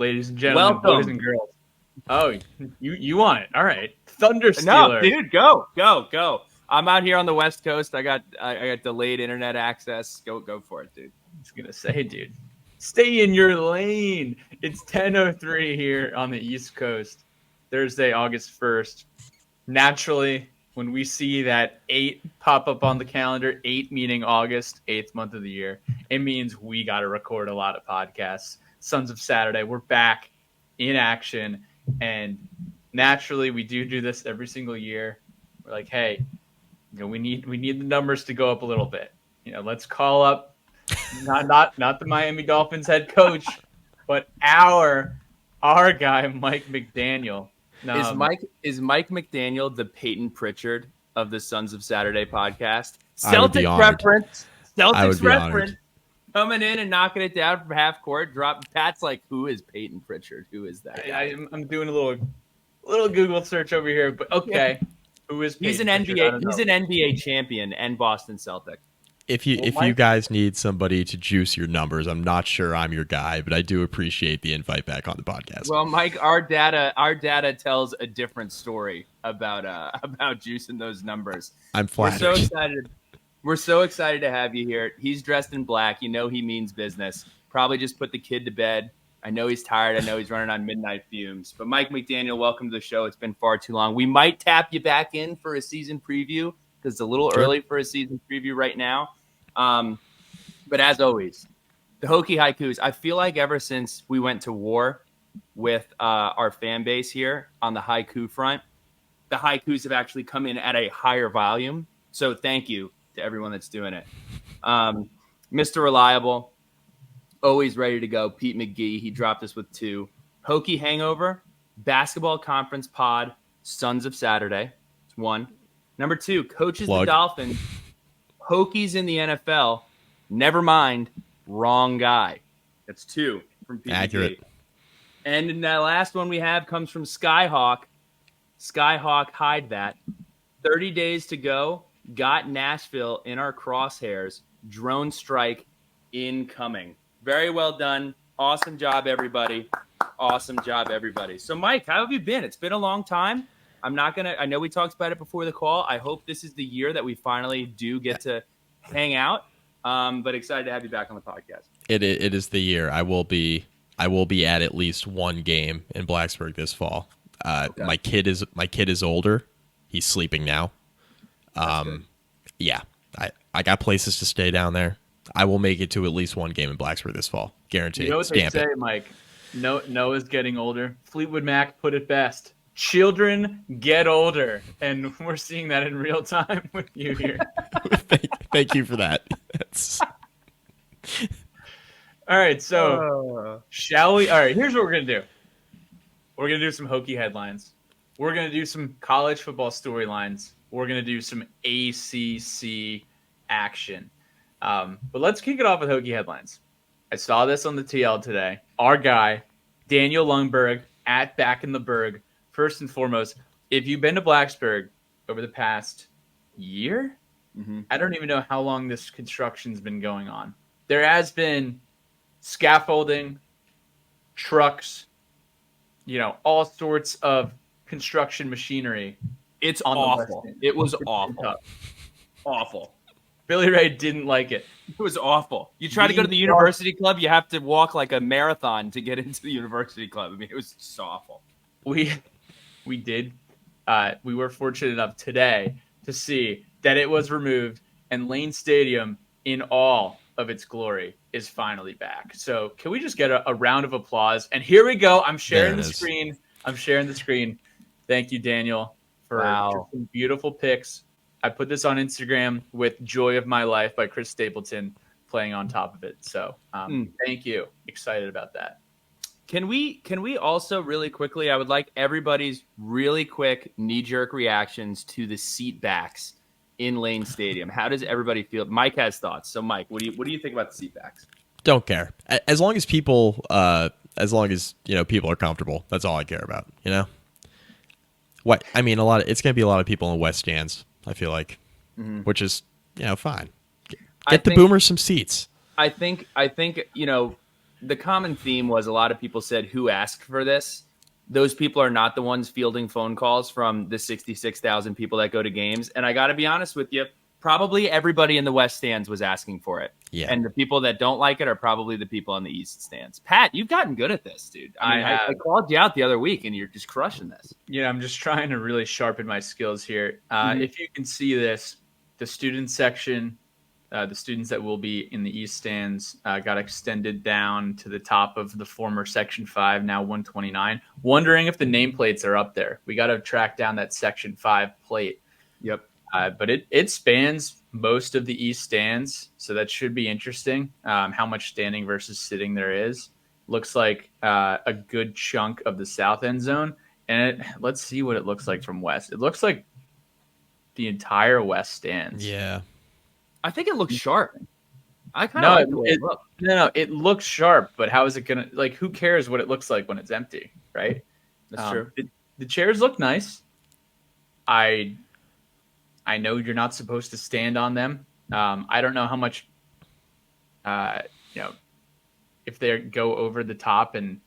ladies and gentlemen, Welcome. boys and girls. Oh, you want it? All right, Thunder No, Stealer. dude, go. I'm out here on the West Coast. I got delayed internet access. Go for it, dude. I was gonna say, dude, stay in your lane. It's 10:03 here on the East Coast, Thursday, August 1st. Naturally, when we see that 8 pop up on the calendar, 8 meaning August, 8th month of the year, it means we got to record a lot of podcasts. Sons of Saturday, we're back in action, and naturally, we do this every single year. We're like, hey, we need the numbers to go up a little bit. Let's call up not the Miami Dolphins head coach, but our guy Mike McDaniel. Is Mike McDaniel the Peyton Pritchard of the Sons of Saturday podcast? Celtics reference. Coming in and knocking it down from half court. Pat's like, who is Peyton Pritchard? Who is that? I'm doing a little Google search over here, but okay. Yeah. Who is He's Peyton an Pritchard? NBA. He's an NBA champion and Boston Celtic. If you guys need somebody to juice your numbers, I'm not sure I'm your guy, but I do appreciate the invite back on the podcast. Well, Mike, our data tells a different story about juicing those numbers. I'm flattered. We're so excited. We're so excited to have you here. He's dressed in black. He means business. Probably just put the kid to bed. I know he's tired. I know he's running on midnight fumes. But Mike McDaniel, welcome to the show. It's been far too long. We might tap you back in for a season preview because it's a little early for a season preview right now. But as always, the Hokie Haikus, I feel like ever since we went to war with our fan base here on the haiku front, the haikus have actually come in at a higher volume. So thank you to everyone that's doing it. Mr. Reliable, always ready to go. Pete McGee, he dropped us with 2. Hokie Hangover, Basketball Conference Pod, Sons of Saturday. It's 1. Number 2, Coaches the Dolphins, Hokies in the NFL. Never mind, wrong guy. That's 2 from Pete Accurate. McGee. And the last one we have comes from Skyhawk. Skyhawk, hide that. 30 days to go. Got Nashville in our crosshairs. Drone strike incoming. Very well done. Awesome job, everybody. Awesome job, everybody. So, Mike, how have you been? It's been a long time. I know we talked about it before the call. I hope this is the year that we finally do get to hang out. But excited to have you back on the podcast. It is the year. I will be at least one game in Blacksburg this fall. Okay. My kid is older. He's sleeping now. Yeah, I got places to stay down there. I will make it to at least one game in Blacksburg this fall. Guaranteed. You know what they say, Mike? Noah's getting older. Fleetwood Mac put it best. Children get older. And we're seeing that in real time with you here. Thank you for that. All right, so shall we? All right, here's what we're going to do. We're going to do some Hokie headlines. We're going to do some college football storylines. We're going to do some ACC action. But let's kick it off with Hokie headlines. I saw this on the TL today. Our guy, Daniel Lundberg, at Back in the Berg. First and foremost, if you've been to Blacksburg over the past year, I don't even know how long this construction's been going on. There has been scaffolding, trucks, all sorts of construction machinery. It's awful. It was awful. Awful. Billy Ray didn't like it. It was awful. You try to go to the university club, you have to walk like a marathon to get into the university club. I mean, it was just awful. We did. We were fortunate enough today to see that it was removed, and Lane Stadium, in all of its glory, is finally back. So can we just get a round of applause? And here we go. I'm sharing the screen. Thank you, Daniel, for some beautiful pics. I put this on Instagram with Joy of My Life by Chris Stapleton playing on top of it. So thank you. Excited about that. Can we also really quickly, I would like everybody's really quick knee-jerk reactions to the Seatbacks in Lane Stadium. How does everybody feel? Mike has thoughts. So Mike, what do you think about the Seatbacks? Don't care. As long as people people are comfortable, that's all I care about, What I mean, it's going to be a lot of people in West stands, I feel like, which is, fine. Get the Boomers some seats. I think the common theme was a lot of people said, who asked for this? Those people are not the ones fielding phone calls from the 66,000 people that go to games. And I got to be honest with you, probably everybody in the West stands was asking for it. Yeah. And the people that don't like it are probably the people on the East stands. Pat, you've gotten good at this, dude. I called you out the other week, and you're just crushing this. Yeah, I'm just trying to really sharpen my skills here. If you can see this, the student section, the students that will be in the East stands got extended down to the top of the former Section 5, now 129. Wondering if the nameplates are up there. We got to track down that Section 5 plate. Yep. But it spans most of the East stands, so that should be interesting. How much standing versus sitting there is. Looks like a good chunk of the south end zone. And let's see what it looks like from west. It looks like the entire west stands. Yeah. I think it looks sharp. I kind of like the way it looks. No, it looks sharp, but how is it going to, like, who cares what it looks like when it's empty, right? That's true. The chairs look nice. I know you're not supposed to stand on them. I don't know how much, if they go over the top and,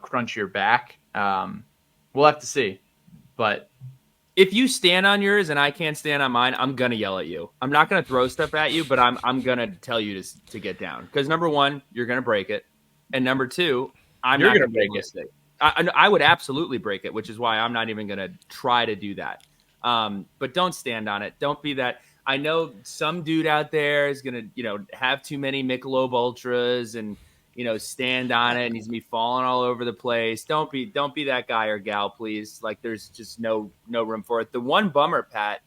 crunch your back. We'll have to see. But if you stand on yours and I can't stand on mine, I'm going to yell at you. I'm not going to throw stuff at you, but I'm going to tell you to get down. Because number one, you're going to break it. And number two, I'm not going to break it. I would absolutely break it, which is why I'm not even going to try to do that. But don't stand on it. Don't be that. I know some dude out there is going to, have too many Michelob Ultras and, stand on it and he's going to be falling all over the place. Don't be that guy or gal, please. Like there's just no room for it. The one bummer, Pat,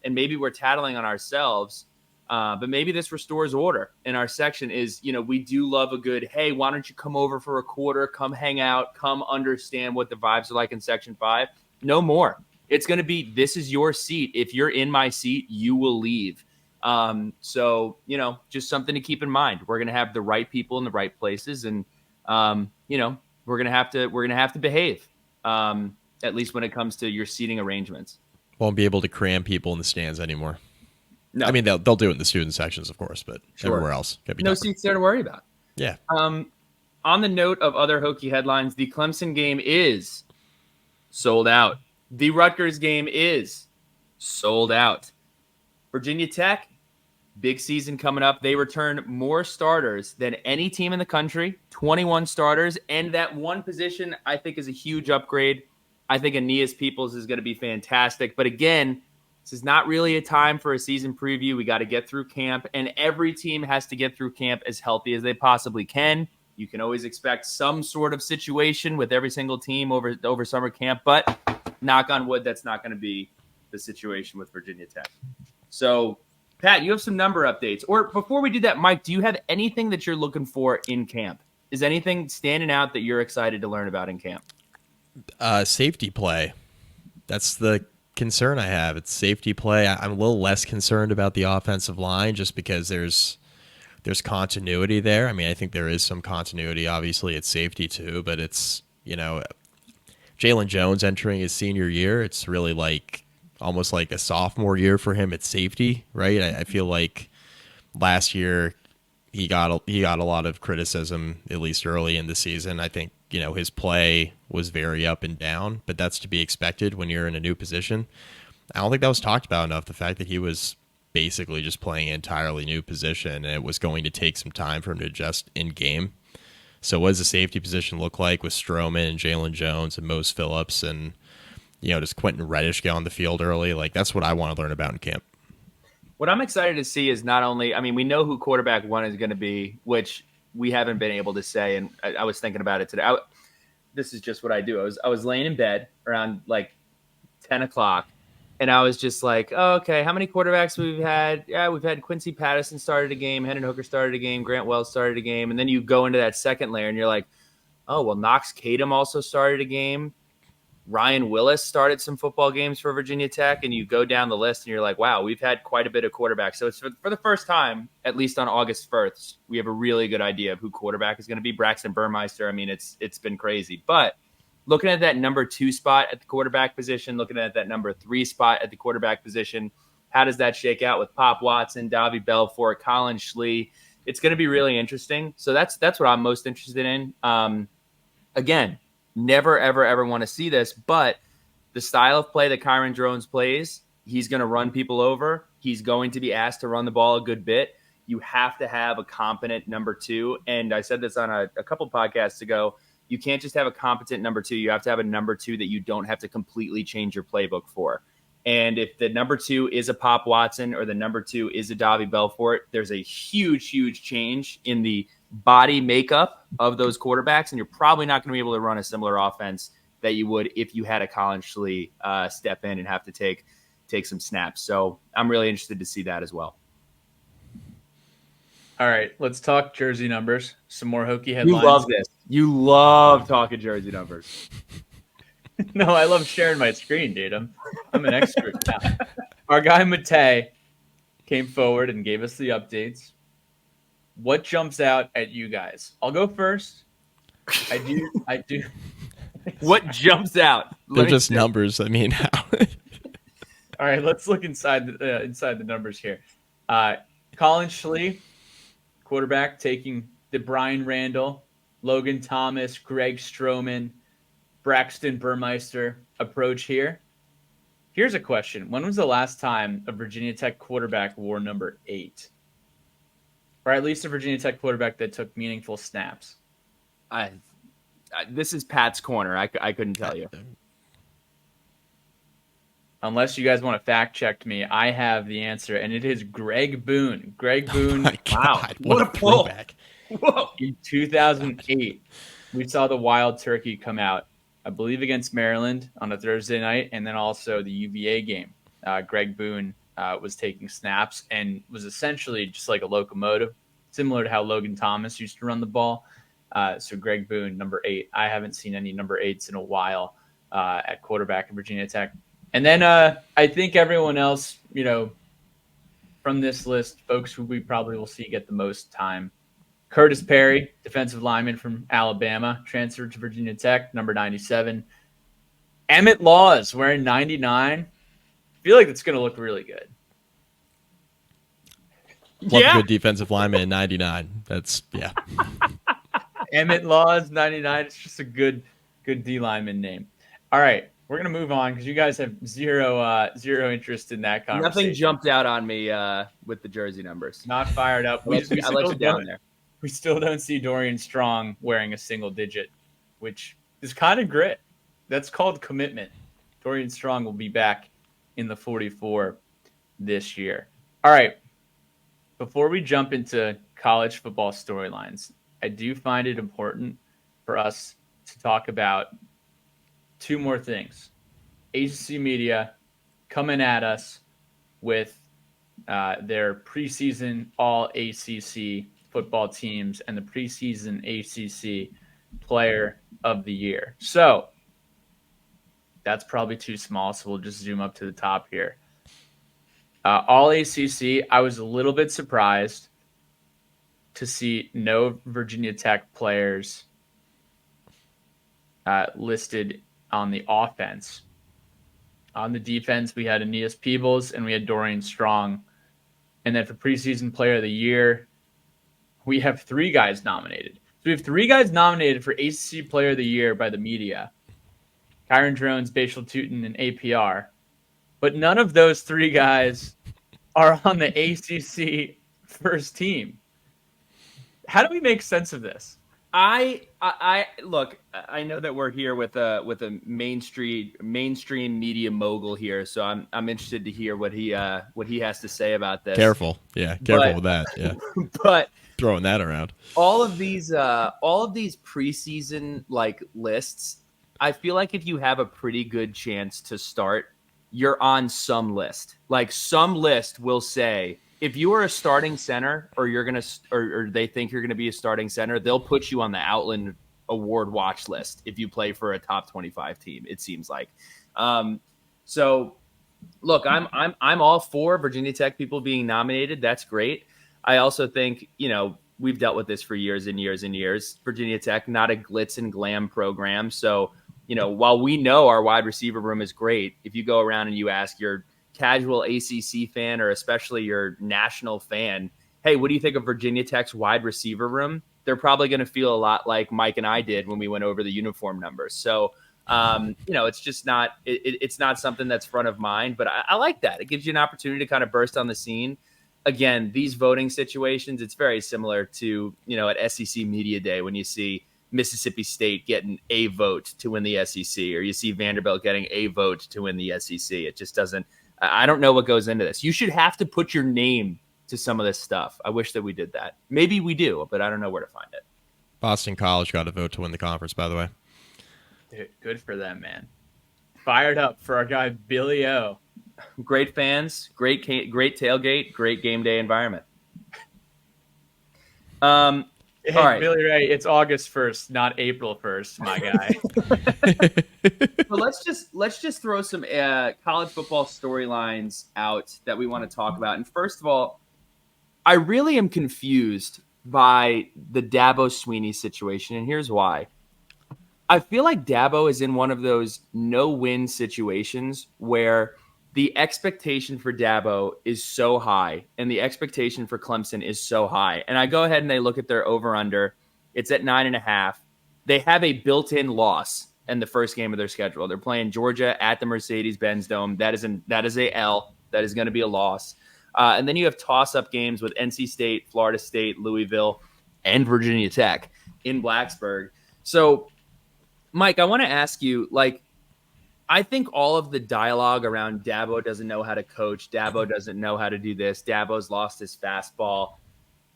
and maybe we're tattling on ourselves, but maybe this restores order in our section is, we do love a good, hey, why don't you come over for a quarter, come hang out, come understand what the vibes are like in Section 5. No more. It's going to be, this is your seat. If you're in my seat, you will leave. So, just something to keep in mind. We're going to have the right people in the right places. And, we're going to have to behave, at least when it comes to your seating arrangements. Won't be able to cram people in the stands anymore. No. I mean, they'll do it in the student sections, of course, but everywhere else could be no different. seats there to worry about. Yeah. On the note of other Hokie headlines, the Clemson game is sold out. The Rutgers game is sold out. Virginia Tech, big season coming up. They return more starters than any team in the country, 21 starters. And that one position I think is a huge upgrade. I think Aeneas Peoples is going to be fantastic. But again, this is not really a time for a season preview. We got to get through camp. And every team has to get through camp as healthy as they possibly can. You can always expect some sort of situation with every single team over summer camp. But knock on wood, that's not going to be the situation with Virginia Tech. So, Pat, you have some number updates. Or before we do that, Mike, do you have anything that you're looking for in camp? Is anything standing out that you're excited to learn about in camp? Safety play. That's the concern I have. It's safety play. I'm a little less concerned about the offensive line just because there's continuity there. I mean, I think there is some continuity, obviously, at safety too, but it's, Jalen Jones entering his senior year. It's really almost like a sophomore year for him at safety, right? I feel like last year he got a lot of criticism, at least early in the season. I think, his play was very up and down, but that's to be expected when you're in a new position. I don't think that was talked about enough, the fact that he was basically just playing an entirely new position, and it was going to take some time for him to adjust in game. So what does the safety position look like with Stroman and Jalen Jones and Mose Phillips and, does Quentin Reddish get on the field early? That's what I want to learn about in camp. What I'm excited to see is not only, we know who quarterback one is going to be, which we haven't been able to say. And I was thinking about it today. This is just what I do. I was laying in bed around 10 o'clock. And I was just like, oh, okay, how many quarterbacks we've had? Yeah, we've had Quincy Patterson started a game, Hendon Hooker started a game, Grant Wells started a game. And then you go into that second layer and you're like, oh, well, Knox Kadum also started a game. Ryan Willis started some football games for Virginia Tech. And you go down the list and you're like, wow, we've had quite a bit of quarterbacks. So it's for the first time, at least on August 1st, we have a really good idea of who quarterback is going to be. Braxton Burmeister, it's been crazy. But looking at that number 2 spot at the quarterback position, looking at that number 3 spot at the quarterback position, how does that shake out with Pop Watson, Davie Belfort, Colin Schlee, it's going to be really interesting. So that's what I'm most interested in. Again, never, ever, ever want to see this, but the style of play that Kyron Drones plays, he's going to run people over. He's going to be asked to run the ball a good bit. You have to have a competent number two. And I said this on a couple podcasts ago. You can't just have a competent number two. You have to have a number two that you don't have to completely change your playbook for. And if the number two is a Pop Watson or the number two is a Davi Belfort, there's a huge, huge change in the body makeup of those quarterbacks. And you're probably not going to be able to run a similar offense that you would if you had a Colin Schley step in and have to take some snaps. So I'm really interested to see that as well. All right, let's talk jersey numbers. Some more Hokie headlines. You love this. You love talking jersey numbers. No, I love sharing my screen, dude. I'm an expert now. Our guy Matei came forward and gave us the updates. What jumps out at you guys? I'll go first. I do. What jumps out? They're just numbers. I mean, all right, let's look inside the numbers here. Colin Schley, quarterback, taking the Brian Randall, Logan Thomas, Greg Stroman, Braxton Burmeister approach here. Here's a question. When was the last time a Virginia Tech quarterback wore number 8? Or at least a Virginia Tech quarterback that took meaningful snaps? This is Pat's corner. I couldn't tell you. Unless you guys want to fact check me, I have the answer, and it is Greg Boone. Greg Boone. Oh wow. What a pull. Whoa. In 2008, we saw the Wild Turkey come out, I believe, against Maryland on a Thursday night, and then also the UVA game. Greg Boone was taking snaps and was essentially just like a locomotive, similar to how Logan Thomas used to run the ball. So Greg Boone, number 8. I haven't seen any number 8s in a while at quarterback in Virginia Tech. And then I think everyone else, from this list, folks who we probably will see get the most time. Curtis Perry, defensive lineman from Alabama, transferred to Virginia Tech, number 97. Emmett Laws wearing 99. I feel like it's going to look really good. Love a good defensive lineman in 99. That's, yeah. Emmett Laws, 99. It's just a good D lineman name. All right. We're going to move on because you guys have zero interest in that conversation. Nothing jumped out on me with the jersey numbers. Not fired up. I let you down there. We still don't see Dorian Strong wearing a single digit, which is kind of grit. That's called commitment. Dorian Strong will be back in the 44 this year. All right. Before we jump into college football storylines, I do find it important for us to talk about 2 more things. ACC media coming at us with their preseason all ACC football teams and the preseason ACC player of the year. So that's probably too small, so we'll just zoom up to the top here. All ACC, I was a little bit surprised to see no Virginia Tech players listed on the offense. On the defense, we had Aeneas Peebles and we had Dorian Strong. And then for preseason player of the year, we have 3 guys nominated. So we have 3 guys nominated for ACC player of the year by the media. Kyron Drones, Bashal Tutin, and APR. But none of those 3 guys are on the ACC first team. How do we make sense of this? I look. I know that we're here with a mainstream media mogul here, so I'm interested to hear what he has to say about this. Careful with that. Yeah, but throwing that around. All of these preseason lists, I feel like if you have a pretty good chance to start, you're on some list. Some list will say, if you are a starting center or they think you're going to be a starting center, they'll put you on the Outland Award watch list if you play for a top 25 team, it seems like. So look, I'm all for Virginia Tech people being nominated. That's great. I also think, we've dealt with this for years and years and years. Virginia Tech, not a glitz and glam program. So, while we know our wide receiver room is great, if you go around and you ask your casual ACC fan or especially your national fan, hey, what do you think of Virginia Tech's wide receiver room? They're probably going to feel a lot like Mike and I did when we went over the uniform numbers. So, it's just not it's not something that's front of mind, but I like that. It gives you an opportunity to kind of burst on the scene. Again, these voting situations, it's very similar to, at SEC Media Day when you see Mississippi State getting a vote to win the SEC, or you see Vanderbilt getting a vote to win the SEC. It just doesn't – I don't know what goes into this. You should have to put your name to some of this stuff. I wish that we did that. Maybe we do, but I don't know where to find it. Boston College got a vote to win the conference, by the way. Dude, good for them, man. Fired up for our guy Billy O. Great fans, great tailgate, great game day environment. Hey, all right. Billy Ray, it's August 1st, not April 1st, my guy. So let's just throw some college football storylines out that we want to talk about. And first of all, I really am confused by the Dabo Swinney situation, and here's why. I feel like Dabo is in one of those no-win situations where the expectation for Dabo is so high and the expectation for Clemson is so high. And I go ahead and they look at their over-under. It's at 9.5. They have a built-in loss in the first game of their schedule. They're playing Georgia at the Mercedes-Benz Dome. That is a L. That is going to be a loss. And then you have toss-up games with NC State, Florida State, Louisville, and Virginia Tech in Blacksburg. So, Mike, I want to ask you, I think all of the dialogue around Dabo doesn't know how to coach, Dabo doesn't know how to do this, Dabo's lost his fastball.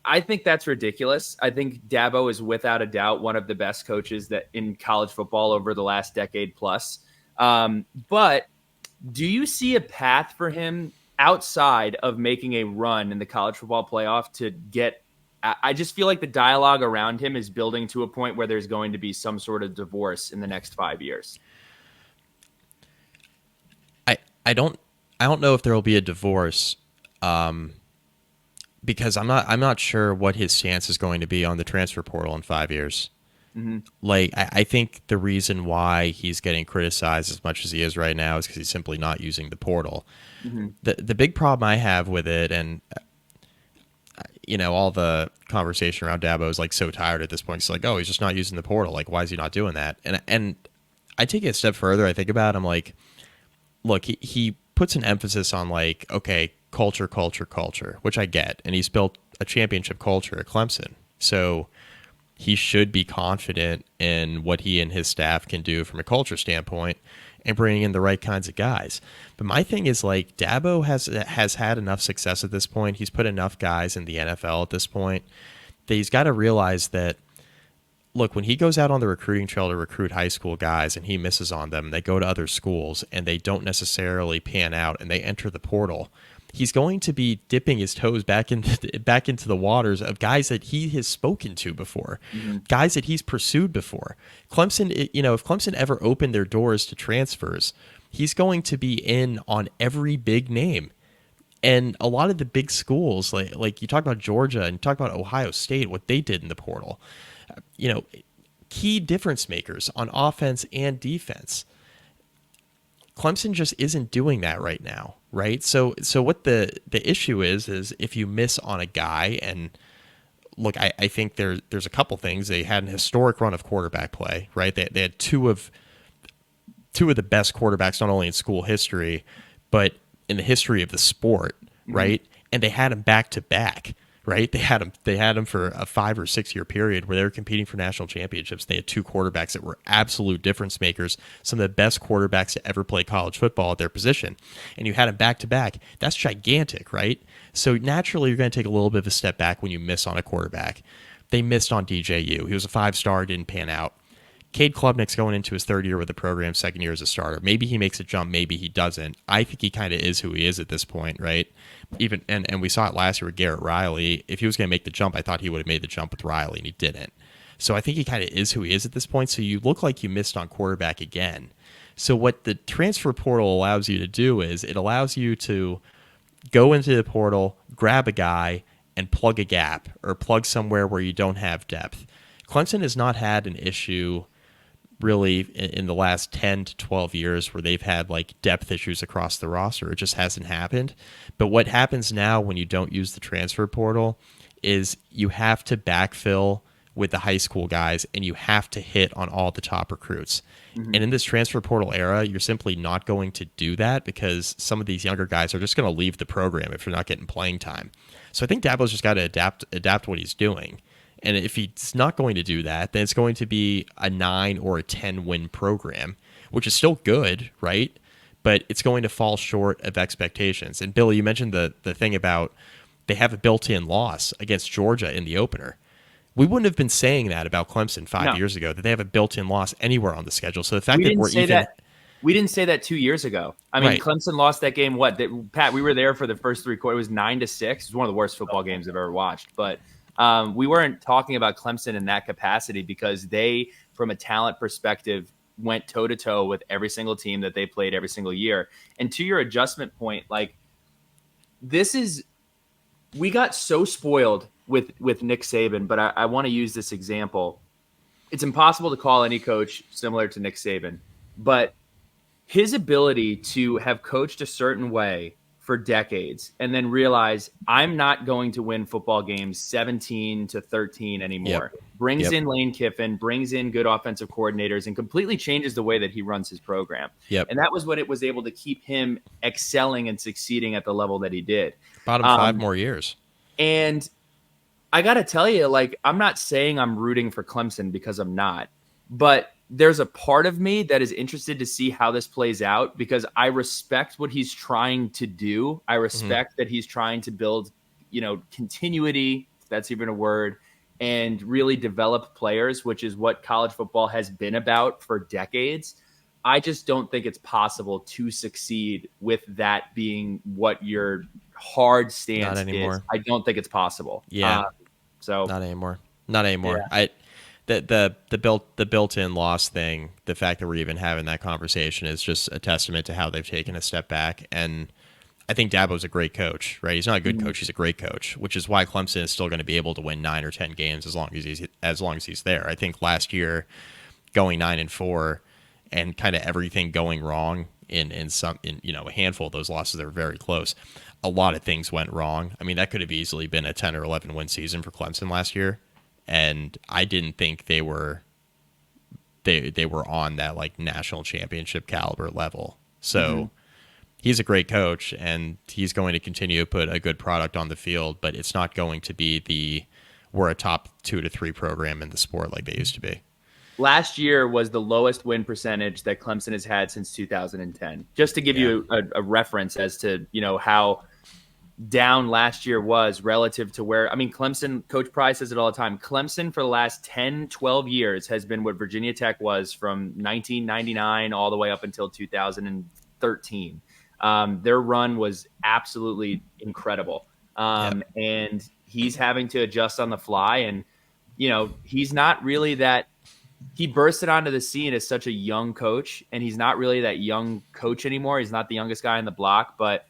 I think that's ridiculous. I think Dabo is without a doubt one of the best coaches that in college football over the last decade plus. But do you see a path for him outside of making a run in the college football playoff to get – I just feel like the dialogue around him is building to a point where there's going to be some sort of divorce in the next 5 years. I don't know if there will be a divorce, because I'm not sure what his stance is going to be on the transfer portal in 5 years. Mm-hmm. I think the reason why he's getting criticized as much as he is right now is because he's simply not using the portal. Mm-hmm. The big problem I have with it, and all the conversation around Dabo is so tired at this point. It's oh, he's just not using the portal. Why is he not doing that? And I take it a step further. I think about it, I'm like, look, he puts an emphasis on okay, culture, which I get. And he's built a championship culture at Clemson. So he should be confident in what he and his staff can do from a culture standpoint and bringing in the right kinds of guys. But my thing is Dabo has had enough success at this point. He's put enough guys in the NFL at this point that he's got to realize that, look, when he goes out on the recruiting trail to recruit high school guys and he misses on them, they go to other schools and they don't necessarily pan out and they enter the portal, he's going to be dipping his toes back into the waters of guys that he has spoken to before, mm-hmm. guys that he's pursued before. Clemson, if Clemson ever opened their doors to transfers, he's going to be in on every big name. And a lot of the big schools, like you talk about Georgia and you talk about Ohio State, what they did in the portal, key difference makers on offense and defense. Clemson just isn't doing that right now, right? So what the issue is if you miss on a guy, and look, I think there's a couple things. They had an historic run of quarterback play, right? They had two of the best quarterbacks, not only in school history, but in the history of the sport, right? Mm-hmm. And they had them back to back. Right? They had them for a 5 or 6 year period where they were competing for national championships. They had two quarterbacks that were absolute difference makers, some of the best quarterbacks to ever play college football at their position. And you had them back to back. That's gigantic, right? So naturally, you're going to take a little bit of a step back when you miss on a quarterback. They missed on DJU. He was a 5-star, didn't pan out. Cade Klubnik's going into his 3rd year with the program, 2nd year as a starter. Maybe he makes a jump, maybe he doesn't. I think he kind of is who he is at this point, right? Even and we saw it last year with Garrett Riley. If he was going to make the jump, I thought he would have made the jump with Riley, and he didn't. So I think he kind of is who he is at this point. So you look like you missed on quarterback again. So what the transfer portal allows you to do is it allows you to go into the portal, grab a guy, and plug a gap or plug somewhere where you don't have depth. Clemson has not had an issue really in the last 10 to 12 years where they've had depth issues across the roster. It just hasn't happened. But what happens now when you don't use the transfer portal is you have to backfill with the high school guys, and you have to hit on all the top recruits. And in this transfer portal era, you're simply not going to do that because some of these younger guys are just going to leave the program if they're not getting playing time. So I think Dabo's just got to adapt what he's doing. And if he's not going to do that, then it's going to be a 9 or a 10 win program, which is still good, right? But it's going to fall short of expectations. And Billy, you mentioned the thing about they have a built-in loss against Georgia in the opener. We wouldn't have been saying that about Clemson 5 years ago, that they have a built-in loss anywhere on the schedule. So the fact that we're even... We didn't say that 2 years ago. I mean, right. Clemson lost that game. Pat, we were there for the first 3 quarters. It was 9-6. It was one of the worst football games I've ever watched. But we weren't talking about Clemson in that capacity because they, from a talent perspective, went toe-to-toe with every single team that they played every single year. And to your adjustment point, like, we got so spoiled with Nick Saban, but I want to use this example. It's impossible to call any coach similar to Nick Saban, but his ability to have coached a certain way for decades and then realize I'm not going to win football games 17-13 anymore. Brings in Lane Kiffin, brings in good offensive coordinators, and completely changes the way that he runs his program. And that was what it was able to keep him excelling and succeeding at the level that he did. Bottom 5 more years. And I got to tell you, like, I'm not saying I'm rooting for Clemson because I'm not, but there's a part of me that is interested to see how this plays out because I respect what he's trying to do. I respect that he's trying to build, continuity, if that's even a word, and really develop players, which is what college football has been about for decades. I just don't think it's possible to succeed with that being what your hard stance is. I don't think it's possible. So not anymore. Yeah. The built-in loss thing, the fact that we're even having that conversation is just a testament to how they've taken a step back. And I think Dabo's a great coach, right? He's not a good coach; he's a great coach, which is why Clemson is still going to be able to win 9 or 10 games as long as he's there. I think last year, going 9-4, and kind of everything going wrong in a handful of those losses that were very close. A lot of things went wrong. I mean, that could have easily been a 10 or 11 win season for Clemson last year. And I didn't think they were on that like national championship caliber level. So he's a great coach, and he's going to continue to put a good product on the field. But it's not going to be we're a top 2 to 3 program in the sport like they used to be. Last year was the lowest win percentage that Clemson has had since 2010. Just to give you a reference as to how down last year was relative to where, I mean, Clemson, Coach Price says it all the time. Clemson for the last 10, 12 years has been what Virginia Tech was from 1999 all the way up until 2013. Their run was absolutely incredible. And he's having to adjust on the fly. And, he's not really that. He bursted onto the scene as such a young coach, and he's not really that young coach anymore. He's not the youngest guy in the block, but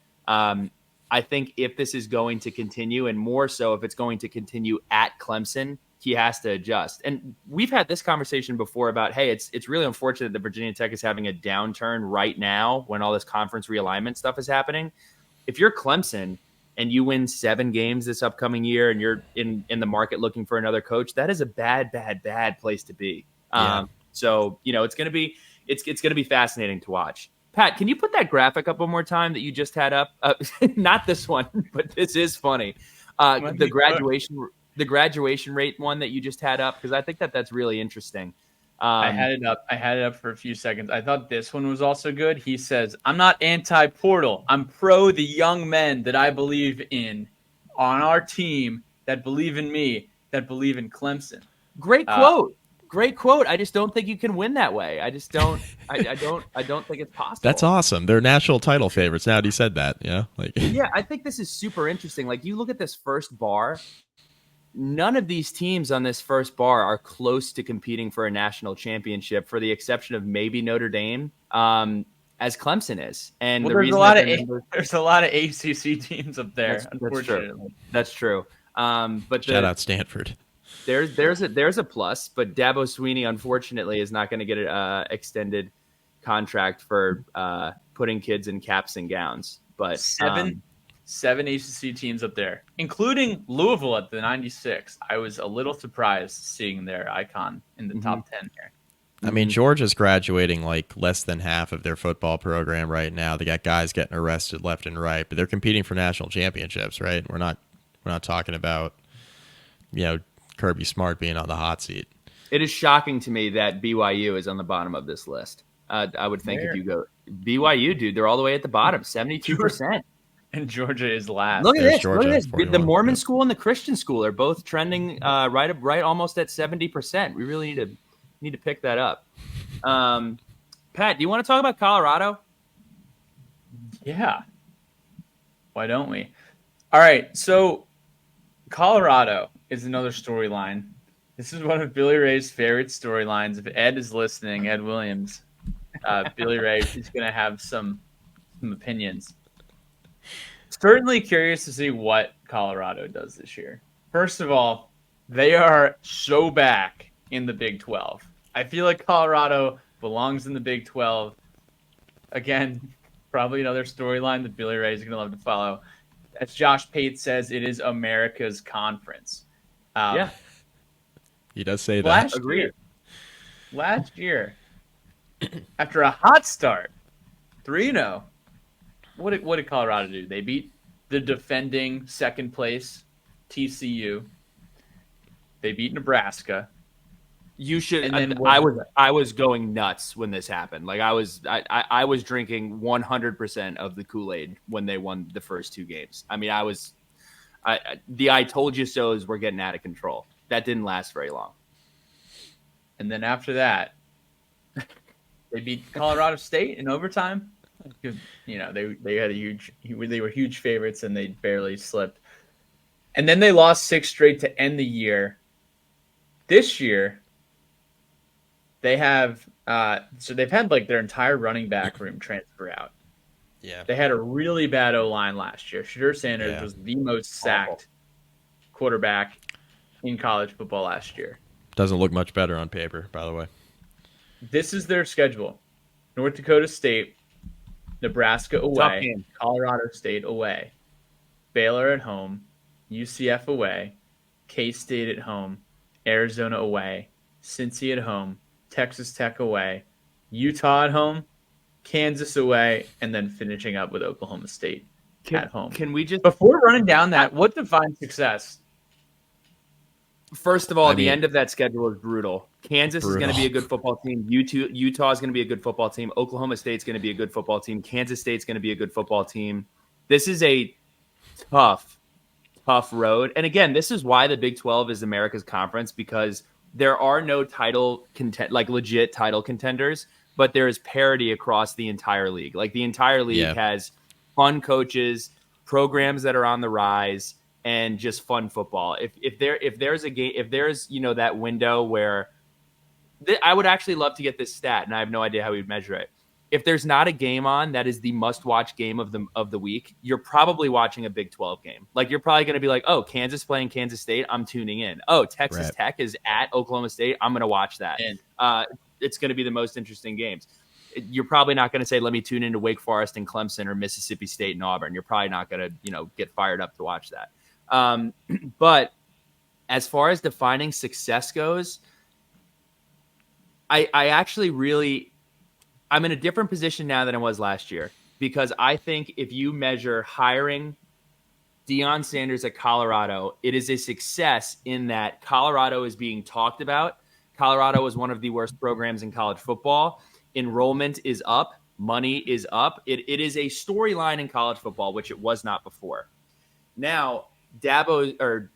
I think if this is going to continue, and more so if it's going to continue at Clemson, he has to adjust. And we've had this conversation before about, hey, it's really unfortunate that Virginia Tech is having a downturn right now when all this conference realignment stuff is happening. If you're Clemson and you win 7 games this upcoming year and you're in the market looking for another coach, that is a bad place to be. So, it's going to be fascinating to watch. Pat, can you put that graphic up one more time that you just had up? Not this one, but this is funny. The graduation rate one that you just had up, because I think that's really interesting. I had it up for a few seconds. I thought this one was also good. He says, "I'm not anti-portal. I'm pro the young men that I believe in on our team, that believe in me, that believe in Clemson." Great quote. Great quote. I just don't think you can win that way. I just don't. I don't think it's possible. That's awesome. They're national title favorites. Now that he said that, yeah, I think this is super interesting. Like, you look at this first bar. None of these teams on this first bar are close to competing for a national championship, for the exception of maybe Notre Dame, as Clemson is. And there's a lot of ACC teams up there. That's true. But shout out Stanford. There's a plus, but Dabo Swinney, unfortunately, is not going to get an extended contract for putting kids in caps and gowns. But 7 ACC teams up there, including Louisville at the 96. I was a little surprised seeing their icon in the top 10 here. I mean, Georgia's graduating like less than half of their football program right now. They got guys getting arrested left and right, but they're competing for national championships, right? We're not talking about, Kirby Smart being on the hot seat. It is shocking to me that BYU is on the bottom of this list. I would think if you go BYU, dude, they're all the way at the bottom, 72%. And Georgia is last. Look at this. Georgia, Look at this. 41, The Mormon school and the Christian school are both trending right almost at 70%. We really need to pick that up. Pat, do you want to talk about Colorado? Yeah. Why don't we? All right. So Colorado is another storyline. This is one of Billy Ray's favorite storylines. If Ed is listening, Ed Williams, Billy Ray is going to have some opinions. Certainly curious to see what Colorado does this year. First of all, they are so back in the Big 12. I feel like Colorado belongs in the Big 12. Again, probably another storyline that Billy Ray is going to love to follow. As Josh Pate says, it is America's conference. Yeah. He does say that. Last year, after a hot start, 3-0, what did Colorado do? They beat the defending second place TCU. They beat Nebraska. You should. I was going nuts when this happened. Like I was drinking 100% of the Kool-Aid when they won the first two games. I mean, I told you so's were getting out of control. That didn't last very long. And then after that, they beat Colorado State in overtime. They were huge favorites and they barely slipped. And then they lost 6 straight to end the year. This year, they have they've had like their entire running back room transfer out. Yeah. They had a really bad O-line last year. Shedeur Sanders was the most sacked quarterback in college football last year. Doesn't look much better on paper, by the way. This is their schedule. North Dakota State, Nebraska away, Colorado State away, Baylor at home, UCF away, K-State at home, Arizona away, Cincy at home, Texas Tech away, Utah at home, Kansas away, and then finishing up with Oklahoma State at home. Can we just, before running down that, what defines success? First of all, the end of that schedule is brutal. Kansas is going to be a good football team. Utah is going to be a good football team. Oklahoma State's going to be a good football team. Kansas State's going to be a good football team. This is a tough road. And again, this is why the Big 12 is America's conference, because there are no legit title contenders, but there is parity across the entire league. Like the entire league has fun coaches, programs that are on the rise, and just fun football. If there's a game, if there's that window where I would actually love to get this stat, and I have no idea how we'd measure it. If there's not a game on that is the must-watch game of the week, you're probably watching a Big 12 game. Like you're probably going to be like, oh, Kansas playing Kansas State, I'm tuning in. Oh, Texas Tech is at Oklahoma State, I'm going to watch that. It's going to be the most interesting games. You're probably not going to say, let me tune into Wake Forest and Clemson or Mississippi State and Auburn. You're probably not going to get fired up to watch that. But as far as defining success goes, I actually really, I'm in a different position now than I was last year, because I think if you measure hiring Deion Sanders at Colorado, it is a success in that Colorado is being talked about. Colorado is one of the worst programs in college football. Enrollment is up. Money is up. It is a storyline in college football, which it was not before. Now, Dabo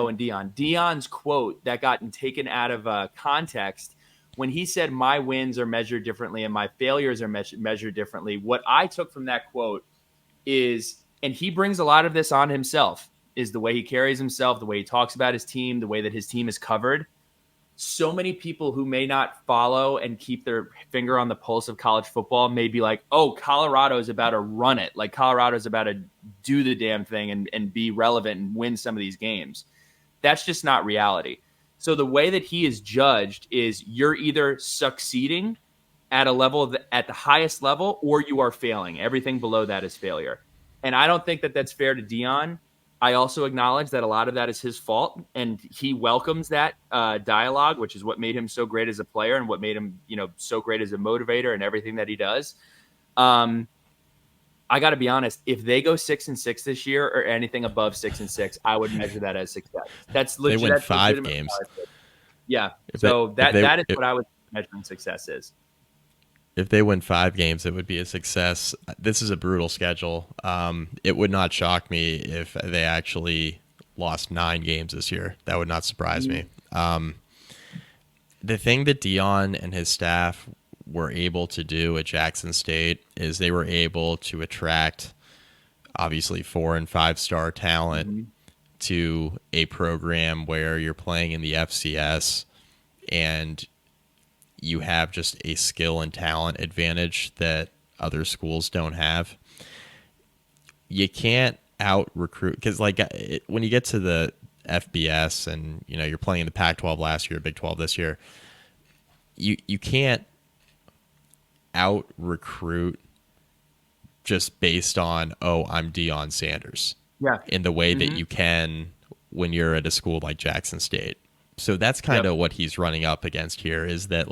and Deion's quote that got taken out of context when he said my wins are measured differently and my failures are measured differently. What I took from that quote is, and he brings a lot of this on himself, is the way he carries himself, the way he talks about his team, the way that his team is covered. So many people who may not follow and keep their finger on the pulse of college football may be like, oh, Colorado is about to run it. Like Colorado is about to do the damn thing and be relevant and win some of these games. That's just not reality. So the way that he is judged is you're either succeeding at a level at the highest level, or you are failing. Everything below that is failure. And I don't think that that's fair to Deion. I also acknowledge that a lot of that is his fault, and he welcomes that dialogue, which is what made him so great as a player and what made him, so great as a motivator and everything that he does. I got to be honest. If they go 6-6 this year or anything above 6-6, I would measure that as success. That's legit. They win 5 games. Yeah. If that is what I would measure success is. If they win 5 games, it would be a success. This is a brutal schedule. It would not shock me if they actually lost 9 games this year. That would not surprise me. The thing that Deion and his staff were able to do at Jackson State is they were able to attract, obviously, 4- and 5-star talent to a program where you're playing in the FCS and you have just a skill and talent advantage that other schools don't have. You can't out recruit because when you get to the FBS and you're playing in the Pac-12 last year, Big 12 this year, you can't out recruit just based on, I'm Deion Sanders. Yeah. In the way that you can when you're at a school like Jackson State. So that's kind of what he's running up against here, is that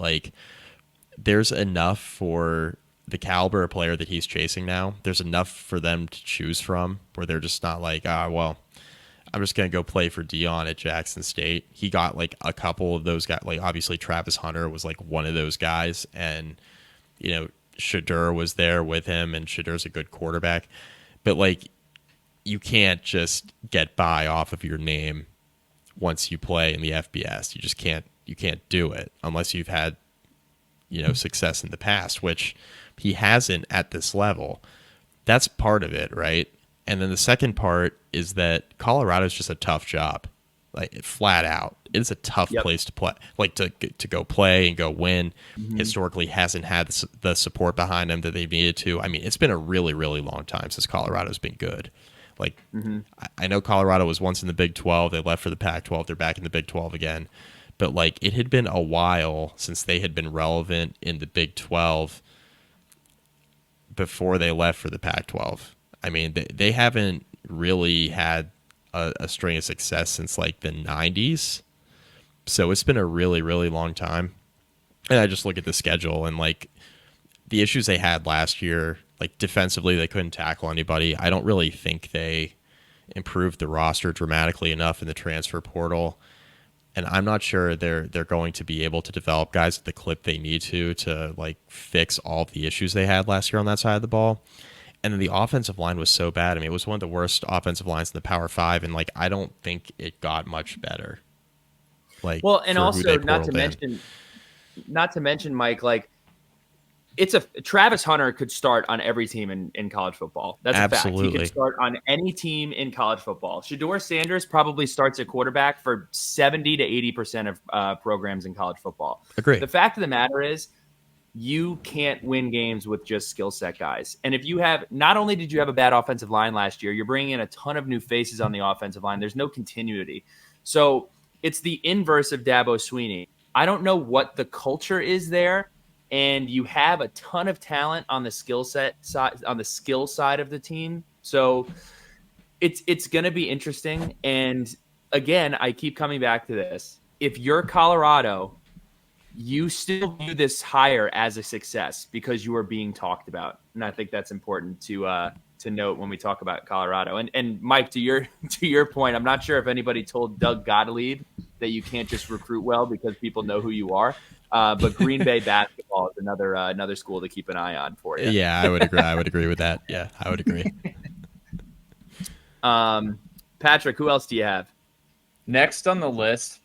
there's enough for the caliber of player that he's chasing now. There's enough for them to choose from where they're just not I'm just going to go play for Deion at Jackson State. He got a couple of those guys. Obviously Travis Hunter was one of those guys, and Shadur was there with him, and Shadur's a good quarterback. But you can't just get by off of your name once you play in the FBS. You can't do it unless you've had success in the past, which he hasn't at this level. That's part of it, right? And then the second part is that Colorado's just a tough job, flat out. It's a tough place to play, to go play and go win. Historically, hasn't had the support behind them that they've needed to. I mean, it's been a really, really long time since Colorado's been good. I know Colorado was once in the Big 12. They left for the Pac-12. They're back in the Big 12 again. But it had been a while since they had been relevant in the Big 12 before they left for the Pac-12. I mean, they haven't really had a string of success since the 90s. So it's been a really, really long time. And I just look at the schedule and the issues they had last year, defensively, they couldn't tackle anybody. I don't really think they improved the roster dramatically enough in the transfer portal. And I'm not sure they're going to be able to develop guys at the clip they need to fix all the issues they had last year on that side of the ball. And then the offensive line was so bad. I mean, it was one of the worst offensive lines in the Power 5, and I don't think it got much better. And also not to mention, Mike, it's Travis Hunter could start on every team in college football. That's absolutely a fact. He could start on any team in college football. Shador Sanders probably starts at quarterback for 70 to 80% of programs in college football. Agree. The fact of the matter is, you can't win games with just skill set guys. And if you have, not only did you have a bad offensive line last year, you're bringing in a ton of new faces on the offensive line. There's no continuity. So it's the inverse of Dabo Swinney. I don't know what the culture is there. And you have a ton of talent on the skill side of the team. So it's going to be interesting. And again, I keep coming back to this. If you're Colorado, you still view this hire as a success because you are being talked about. And I think that's important to note when we talk about Colorado. And Mike, to your point, I'm not sure if anybody told Doug Gottlieb that you can't just recruit well because people know who you are. But Green Bay basketball is another school to keep an eye on for you. Yeah, I would agree. I would agree with that. Yeah, I would agree. Patrick, who else do you have? Next on the list,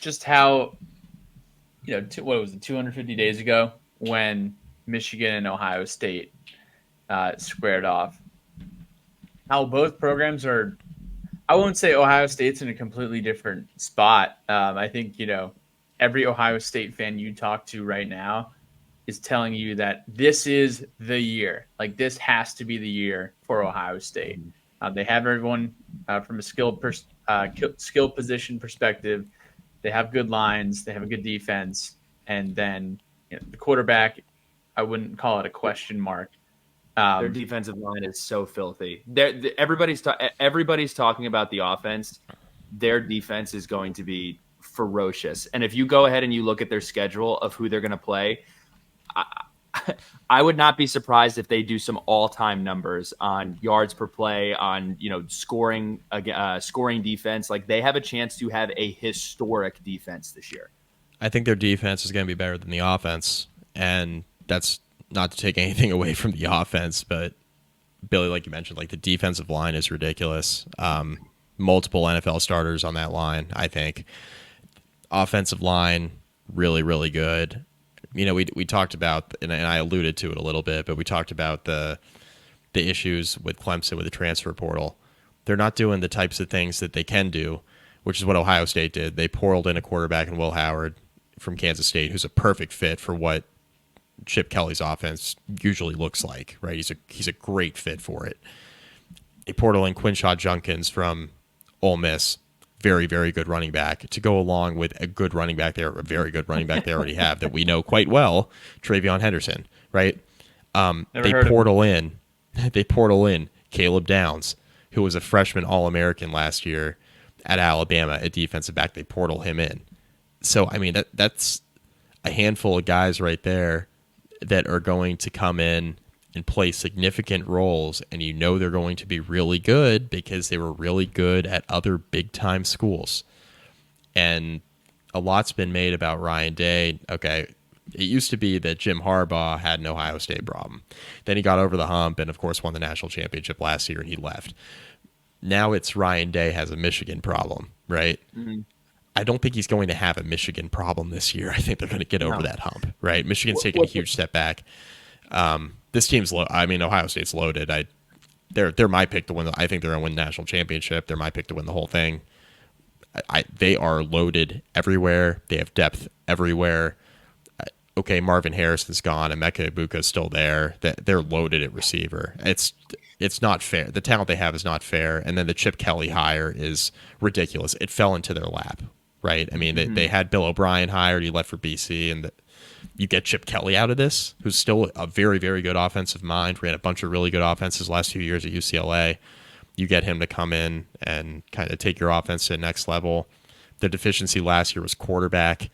just how, what was it, 250 days ago when Michigan and Ohio State squared off. How both programs are, I won't say Ohio State's in a completely different spot. I think, every Ohio State fan you talk to right now is telling you that this is the year. This has to be the year for Ohio State. They have everyone from a skill position perspective. They have good lines. They have a good defense. And then the quarterback, I wouldn't call it a question mark. Their defensive line is so filthy. Everybody's talking about the offense. Their defense is going to be ferocious. And if you go ahead and you look at their schedule of who they're going to play, I would not be surprised if they do some all-time numbers on yards per play, on scoring defense. Like, they have a chance to have a historic defense this year. I think their defense is going to be better than the offense, and that's not to take anything away from the offense, but Billy, like you mentioned, like the defensive line is ridiculous. Multiple NFL starters on that line, I think. Offensive line, really, really good. We talked about, and I alluded to it a little bit, but we talked about the issues with Clemson with the transfer portal. They're not doing the types of things that they can do, which is what Ohio State did. They portaled in a quarterback in Will Howard from Kansas State, who's a perfect fit for what Chip Kelly's offense usually looks like, right? He's a great fit for it. They portal in Quinshaw Junkins from Ole Miss, very, very good running back, to go along with a good running back there, a very good running back they already have that we know quite well, Travion Henderson, right? They portal in Caleb Downs, who was a freshman All-American last year at Alabama at defensive back. They portal him in. So, I mean, that's a handful of guys right there that are going to come in and play significant roles, and they're going to be really good because they were really good at other big-time schools. And a lot's been made about Ryan Day. Okay, it used to be that Jim Harbaugh had an Ohio State problem. Then he got over the hump and, of course, won the national championship last year, and he left. Now it's Ryan Day has a Michigan problem, right? Mm-hmm. I don't think he's going to have a Michigan problem this year. I think they're going to get over that hump, right? Michigan's taking a huge step back. This team's Ohio State's loaded. They're my pick to win. I think they're going to win the national championship. They're my pick to win the whole thing. They are loaded everywhere. They have depth everywhere. Okay, Marvin Harrison's gone. Emeka Ibuka's still there. They're loaded at receiver. It's not fair. The talent they have is not fair. And then the Chip Kelly hire is ridiculous. It fell into their lap, right? I mean, they had Bill O'Brien hired. He left for BC, and you get Chip Kelly out of this, who's still a very, very good offensive mind. Ran a bunch of really good offenses last few years at UCLA. You get him to come in and kind of take your offense to the next level. The deficiency last year was quarterback,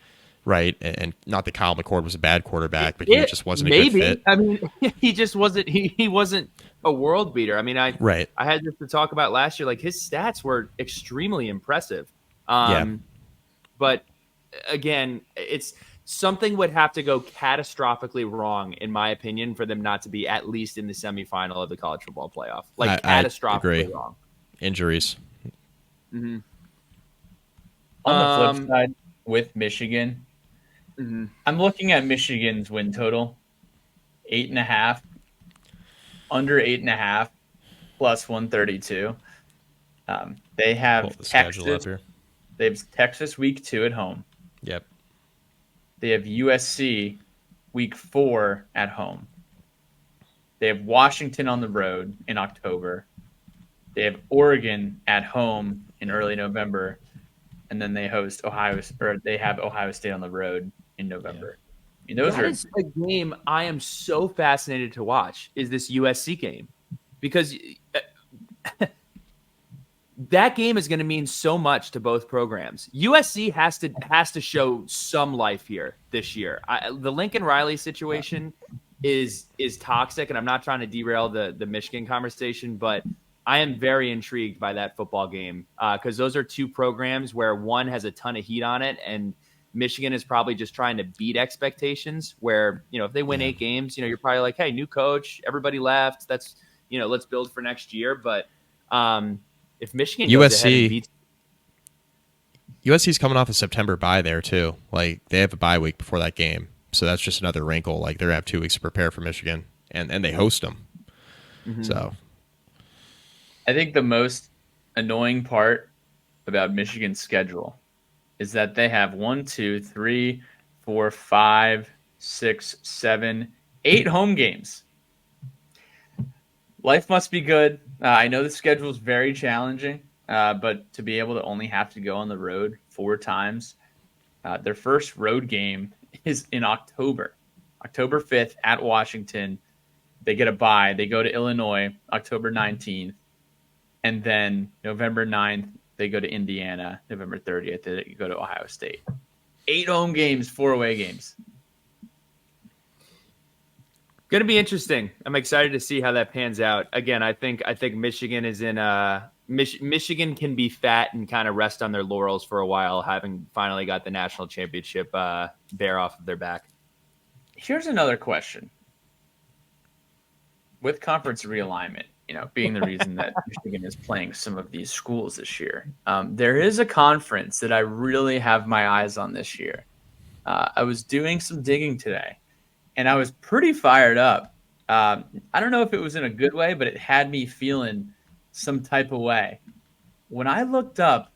right? And not that Kyle McCord was a bad quarterback, but he just wasn't a good fit. I mean, he just wasn't. He wasn't a world beater. I mean, I had this to talk about last year. Like, his stats were extremely impressive. But again, something would have to go catastrophically wrong, in my opinion, for them not to be at least in the semifinal of the college football playoff. Like, catastrophically wrong. Injuries. Mm-hmm. On the flip side, with Michigan, I'm looking at Michigan's win total, 8.5, under 8.5, plus 132. They have Texas. They have Texas week 2 at home. Yep. They have USC week 4 at home. They have Washington on the road in October. They have Oregon at home in early November, and then they host Ohio State on the road in November. I mean, that is a game I am so fascinated to watch, is this USC game, because that game is going to mean so much to both programs. USC has to show some life here this year. The Lincoln Riley situation is toxic, and I'm not trying to derail the Michigan conversation, but I am very intrigued by that football game because those are two programs where one has a ton of heat on it, and Michigan is probably just trying to beat expectations. Where if they win 8 games, you're probably like, hey, new coach, everybody left. That's let's build for next year. But if Michigan goes ahead and beats USC's coming off a September bye there too. Like, they have a bye week before that game, so that's just another wrinkle. Like, they're gonna have 2 weeks to prepare for Michigan, and they host them. Mm-hmm. So, I think the most annoying part about Michigan's schedule is that they have 1, 2, 3, 4, 5, 6, 7, 8 home games. Life must be good. I know the schedule is very challenging, but to be able to only have to go on the road 4 times, their first road game is in October 5th at Washington, They get a bye. They go to Illinois October 19th. And then November 9th, they go to Indiana. November 30th, they go to Ohio State. 8 home games, 4 away games. Going to be interesting. I'm excited to see how that pans out. Again, I think Michigan is in Michigan can be fat and kind of rest on their laurels for a while, having finally got the national championship bear off of their back. Here's another question. With conference realignment, being the reason that Michigan is playing some of these schools this year, there is a conference that I really have my eyes on this year. I was doing some digging today, and I was pretty fired up. I don't know if it was in a good way, but it had me feeling some type of way. When I looked up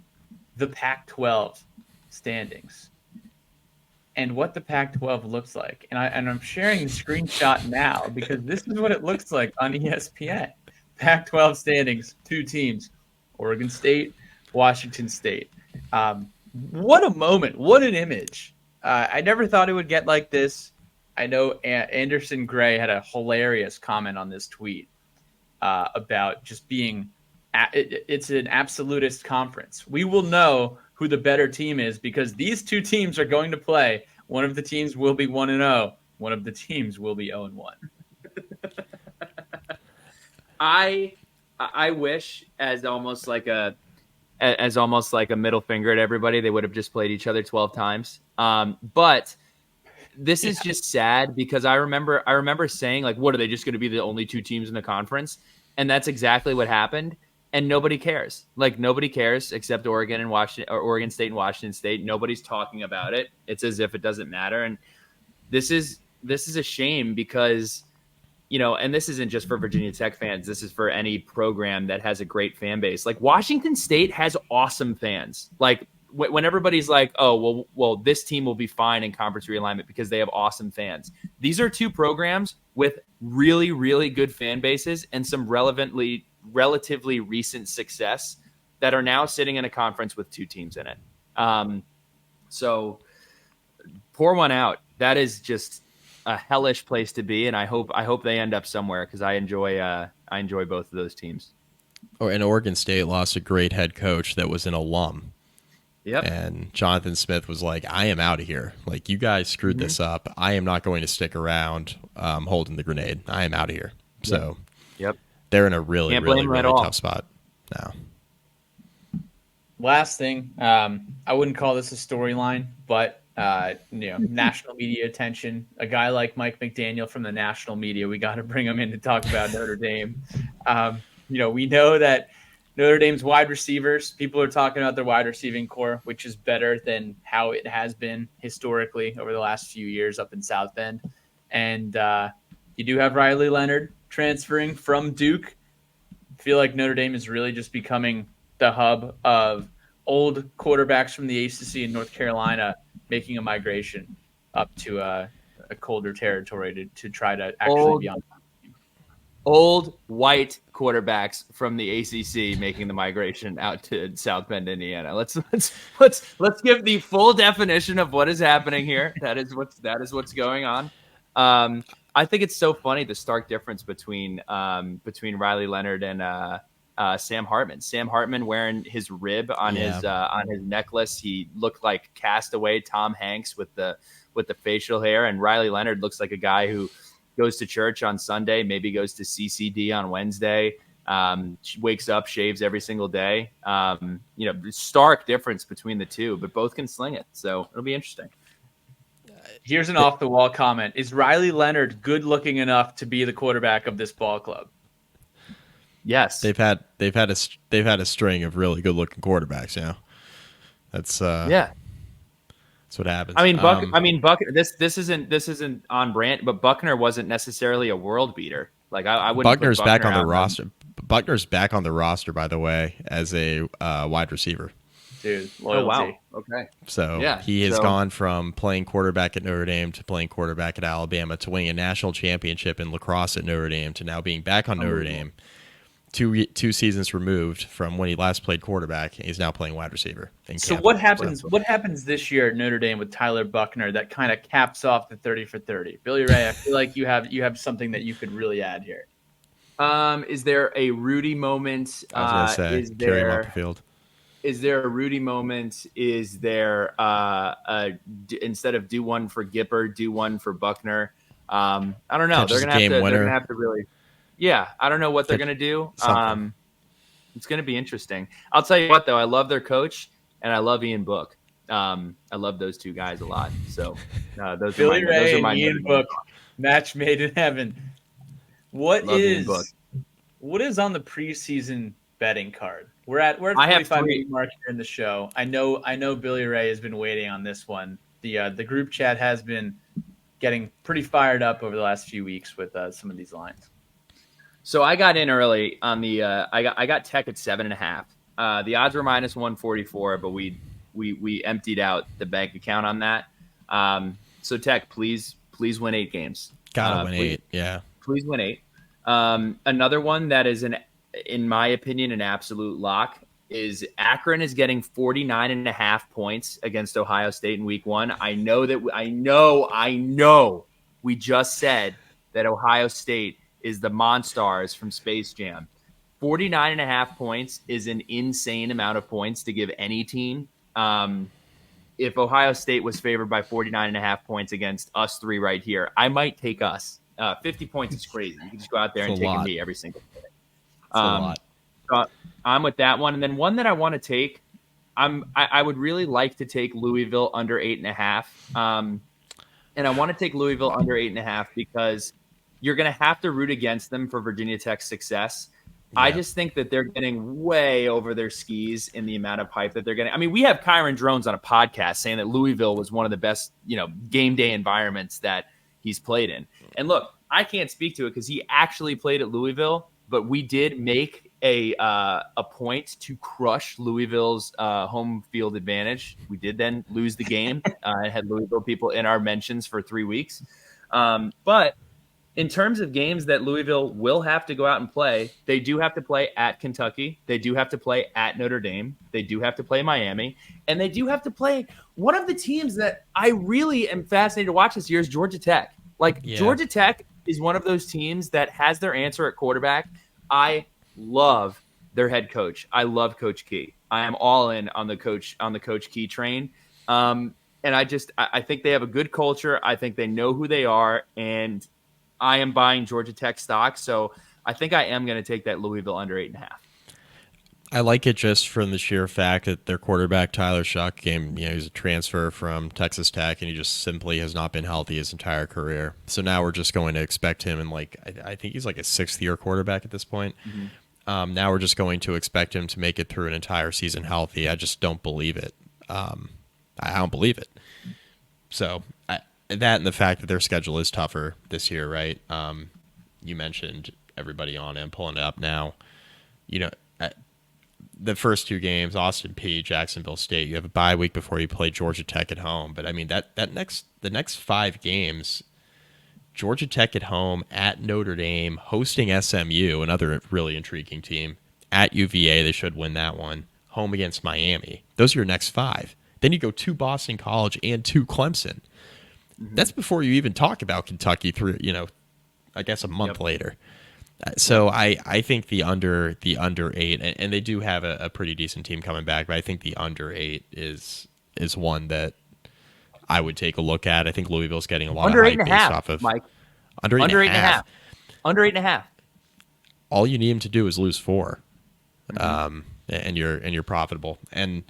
the Pac-12 standings and what the Pac-12 looks like, and I'm sharing the screenshot now because this is what it looks like on ESPN. Pac-12 standings, 2 teams, Oregon State, Washington State. What a moment. What an image. I never thought it would get like this. I know Anderson Gray had a hilarious comment on this tweet about just being it's an absolutist conference. We will know who the better team is because these 2 teams are going to play. One of the teams will be 1-0. One of the teams will be 0-1. I wish as almost like a middle finger at everybody, they would have just played each other 12 times. But this is just sad because I remember saying, like, what are they just going to be the only 2 teams in the conference? And that's exactly what happened. And nobody cares. Like, nobody cares except Oregon and Washington, or Oregon State and Washington State. Nobody's talking about it. It's as if it doesn't matter. And this is a shame because, and this isn't just for Virginia Tech fans. This is for any program that has a great fan base. Like, Washington State has awesome fans. Like, when everybody's like, oh, well, this team will be fine in conference realignment because they have awesome fans. These are 2 programs with really, really good fan bases and some relatively recent success that are now sitting in a conference with 2 teams in it. So pour one out. That is just a hellish place to be, and I hope they end up somewhere because I enjoy both of those teams. Oh, and Oregon State lost a great head coach that was an alum. Yep. And Jonathan Smith was like, I am out of here. Like, you guys screwed this up. I am not going to stick around holding the grenade. I am out of here. So yep. They're in a really, really, really tough spot now. Last thing, I wouldn't call this a storyline, but national media attention. A guy like Mike McDaniel from the national media, we got to bring him in to talk about Notre Dame. We know that Notre Dame's wide receivers, people are talking about their wide receiving core, which is better than how it has been historically over the last few years up in South Bend. And you do have Riley Leonard transferring from Duke. I feel like Notre Dame is really just becoming the hub of old quarterbacks from the ACC in North Carolina making a migration up to a colder territory to try to actually be on. Old white quarterbacks from the ACC making the migration out to South Bend, Indiana. Let's give the full definition of what is happening here. That is what's going on. I think it's so funny, the stark difference between Riley Leonard and Sam Hartman. Sam Hartman wearing his rib on his necklace. He looked like Castaway Tom Hanks with the facial hair, and Riley Leonard looks like a guy who goes to church on Sunday, maybe goes to CCD on Wednesday, wakes up, shaves every single day. Stark difference between the 2, but both can sling it. So it'll be interesting. Here's an off-the-wall comment. Is Riley Leonard good-looking enough to be the quarterback of this ball club? Yes. They've had a string of really good-looking quarterbacks, That's That's what happens. Buckner. This isn't on brand, but Buckner wasn't necessarily a world beater. Like I wouldn't. Buckner's back on the roster. Buckner's back on the roster, by the way, as a wide receiver. Dude, loyalty. Oh, wow. Okay. So he has gone from playing quarterback at Notre Dame to playing quarterback at Alabama to winning a national championship in lacrosse at Notre Dame to now being back on Notre Dame two seasons removed from when he last played quarterback. And he's now playing wide receiver. So what happens? What happens this year at Notre Dame with Tyler Buckner that kind of caps off the 30 for 30? Billy Ray, I feel like you have something that you could really add here. Is there a Rudy moment? I was going to say, carry him off the field. Is there a Rudy moment? Is there instead of do one for Gipper, do one for Buckner? I don't know. They're gonna have to really. Yeah, I don't know what they're gonna do. It's gonna be interesting. I'll tell you what, though, I love their coach and I love Ian Book. I love those two guys a lot. So those Billy Ray are my and Ian Book, match made in heaven. What is on the preseason betting card? We're at 45-minute mark here in the show. I know Billy Ray has been waiting on this one. The group chat has been getting pretty fired up over the last few weeks with some of these lines. So I got in early on the I got Tech at 7.5. The odds were minus 144, but we emptied out the bank account on that. So Tech, please win 8 games. Gotta win 8, yeah. Please win 8. Another one that is in my opinion, an absolute lock is Akron is getting 49.5 points against Ohio State in week 1. I know we just said that Ohio State is the Monstars from Space Jam. 49.5 points is an insane amount of points to give any team. If Ohio State was favored by 49.5 points against us 3 right here, I might take us. 50 points is crazy. You can just go out there and take a knee every single day. So I'm with that one. And then one that I want to take, I would really like to take Louisville under 8.5. And I want to take Louisville under 8.5 because you're going to have to root against them for Virginia Tech's success. Yeah. I just think that they're getting way over their skis in the amount of hype that they're getting. I mean, we have Kyron Drones on a podcast saying that Louisville was one of the best, game day environments that he's played in. And look, I can't speak to it because he actually played at Louisville, but we did make a point to crush Louisville's home field advantage. We did then lose the game. I had Louisville people in our mentions for 3 weeks. But in terms of games that Louisville will have to go out and play, they do have to play at Kentucky. They do have to play at Notre Dame. They do have to play Miami. And they do have to play one of the teams that I really am fascinated to watch this year is Georgia Tech. Georgia Tech is one of those teams that has their answer at quarterback. I love their head coach. I love Coach Key. I am all in on the Coach Key train. And I think they have a good culture. I think they know who they are, and I am buying Georgia Tech stock. So I think I am going to take that Louisville under 8.5. I like it just from the sheer fact that their quarterback, Tyler Shuck, he's a transfer from Texas Tech, and he just simply has not been healthy his entire career. So now we're just going to expect him, and I think he's like a 6th-year quarterback at this point. Mm-hmm. Now we're just going to expect him to make it through an entire season healthy. I just don't believe it. I don't believe it. So that and the fact that their schedule is tougher this year, right? You mentioned everybody on it. I'm pulling it up now. The first 2 games, Austin Peay, Jacksonville State, you have a bye week before you play Georgia Tech at home. But I mean, the next 5 games, Georgia Tech at home, at Notre Dame, hosting SMU, another really intriguing team, at UVA, they should win that one, home against Miami. Those are your next 5. Then you go to Boston College and to Clemson. Mm-hmm. That's before you even talk about Kentucky through, I guess a month later. So I think the under 8, and they do have a pretty decent team coming back, but I think the under 8 is one that I would take a look at. I think Louisville's getting a lot under of hype based off of Mike. Under 8.5. Under 8.5. All you need him to do is lose 4, mm-hmm. And you're profitable. And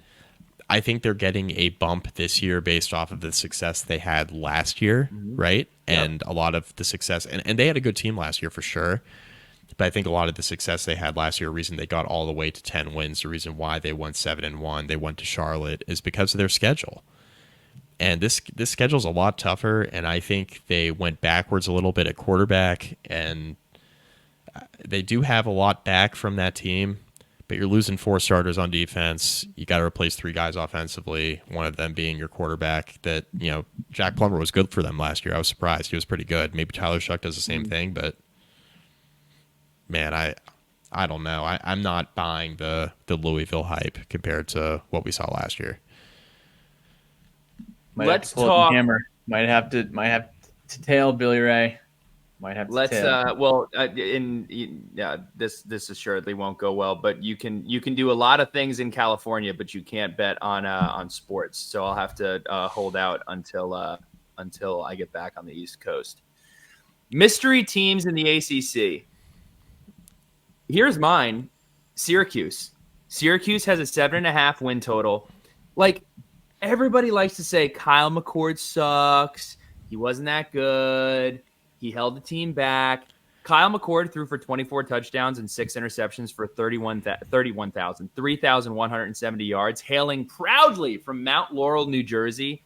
I think they're getting a bump this year based off of the success they had last year, mm-hmm. right? Yep. And a lot of the success, and they had a good team last year for sure. But I think a lot of the success they had last year, the reason they got all the way to 10 wins, the reason why they went 7-1, they went to Charlotte, is because of their schedule. And this schedule's a lot tougher, and I think they went backwards a little bit at quarterback, and they do have a lot back from that team, but you're losing 4 starters on defense. You got to replace 3 guys offensively, one of them being your quarterback that, Jack Plummer was good for them last year. I was surprised. He was pretty good. Maybe Tyler Shuck does the same thing, but man, I don't know. I'm not buying the Louisville hype compared to what we saw last year. Let's talk. Hammer. Might have to tail Billy Ray. Might have to. Let's this assuredly won't go well, but you can do a lot of things in California, but you can't bet on sports. So I'll have to hold out until I get back on the East Coast. Mystery teams in the ACC. Here's mine. Syracuse. Syracuse has a 7.5 win total. Like, everybody likes to say Kyle McCord sucks. He wasn't that good. He held the team back. Kyle McCord threw for 24 touchdowns and 6 interceptions for 3,170 yards, hailing proudly from Mount Laurel, New Jersey.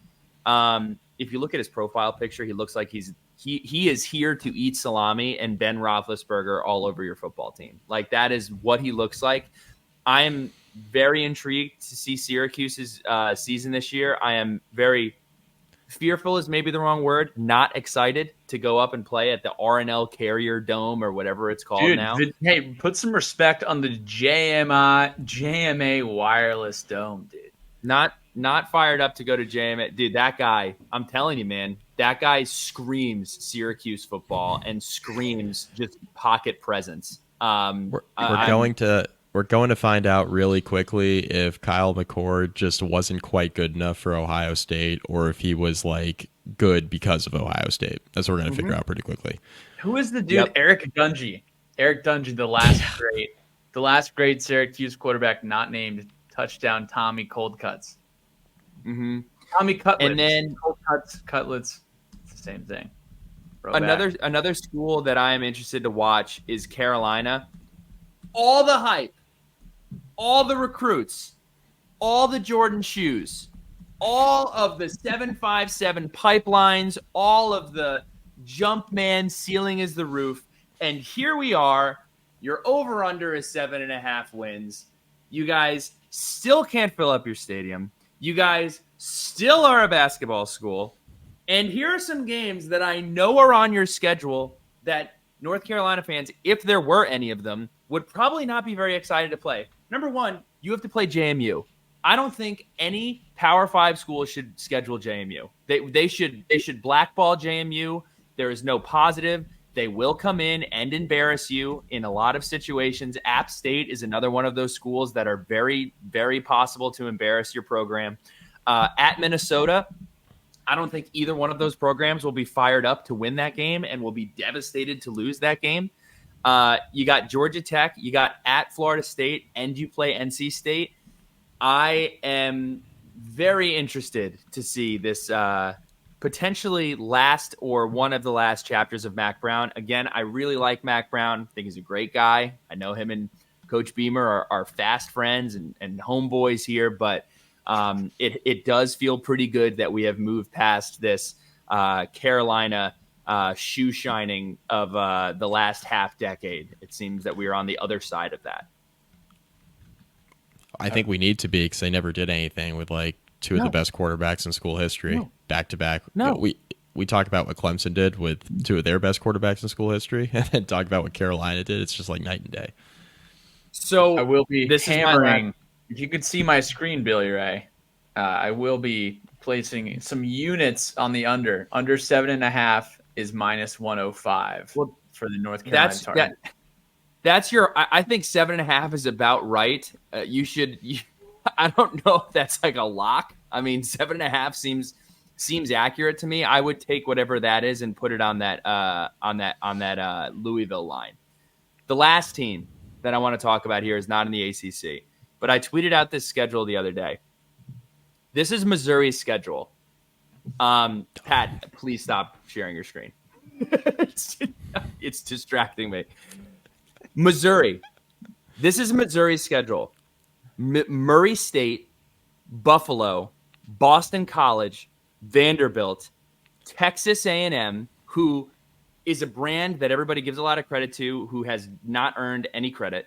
If you look at his profile picture, he looks like he is here to eat salami and Ben Roethlisberger all over your football team. Like, that is what he looks like. I am very intrigued to see Syracuse's season this year. I am very fearful is maybe the wrong word. Not excited to go up and play at the R&L Carrier Dome or whatever it's called now. Hey, put some respect on the JMA Wireless Dome, dude. Not fired up to go to JMA. Dude, that guy, I'm telling you, man, that guy screams Syracuse football and screams just pocket presence. We're going to find out really quickly if Kyle McCord just wasn't quite good enough for Ohio State or if he was like good because of Ohio State. That's what we're going to figure out pretty quickly. Who is the dude? Yep. Eric Dungy, the last great Syracuse quarterback not named touchdown Tommy Cold Cuts. Mm-hmm. Tommy Cutlets. And then Cutlets. It's the same thing. Another school that I am interested to watch is Carolina. All the hype, all the recruits, all the Jordan shoes, all of the 757 pipelines, all of the jump man, ceiling is the roof. And here we are. Your over-under is 7.5 wins. You guys still can't fill up your stadium. You guys still are a basketball school. And here are some games that I know are on your schedule that North Carolina fans, if there were any of them, would probably not be very excited to play. Number one, you have to play JMU. I don't think any Power 5 school should schedule JMU. They should blackball JMU. There is no positive. They will come in and embarrass you in a lot of situations. App State is another one of those schools that are very, very possible to embarrass your program. At Minnesota, I don't think either one of those programs will be fired up to win that game and will be devastated to lose that game. You got Georgia Tech, you got at Florida State, and you play NC State. I am very interested to see this potentially last or one of the last chapters of Mac Brown. Again, I really like Mac Brown. I think he's a great guy. I know him and Coach Beamer are fast friends and homeboys here, but it does feel pretty good that we have moved past this Carolina shoe shining of the last half decade. It seems that we are on the other side of that. I think we need to be, because they never did anything with like two of the best quarterbacks in school history back to back. No, we talk about what Clemson did with two of their best quarterbacks in school history, and then talk about what Carolina did. It's just like night and day. So I will be hammering. If you could see my screen, Billy Ray, I will be placing some units on the under. Under 7.5 is minus 105 for the North Carolina target. That's your. I think 7.5 is about right. I don't know if that's like a lock. I mean, 7.5 seems accurate to me. I would take whatever that is and put it on that Louisville line. The last team that I want to talk about here is not in the ACC, but I tweeted out this schedule the other day. This is Missouri's schedule. Pat, please stop sharing your screen. It's distracting me. Missouri. This is Missouri's schedule. Murray State, Buffalo, Boston College, Vanderbilt, Texas A&M, who is a brand that everybody gives a lot of credit to, who has not earned any credit,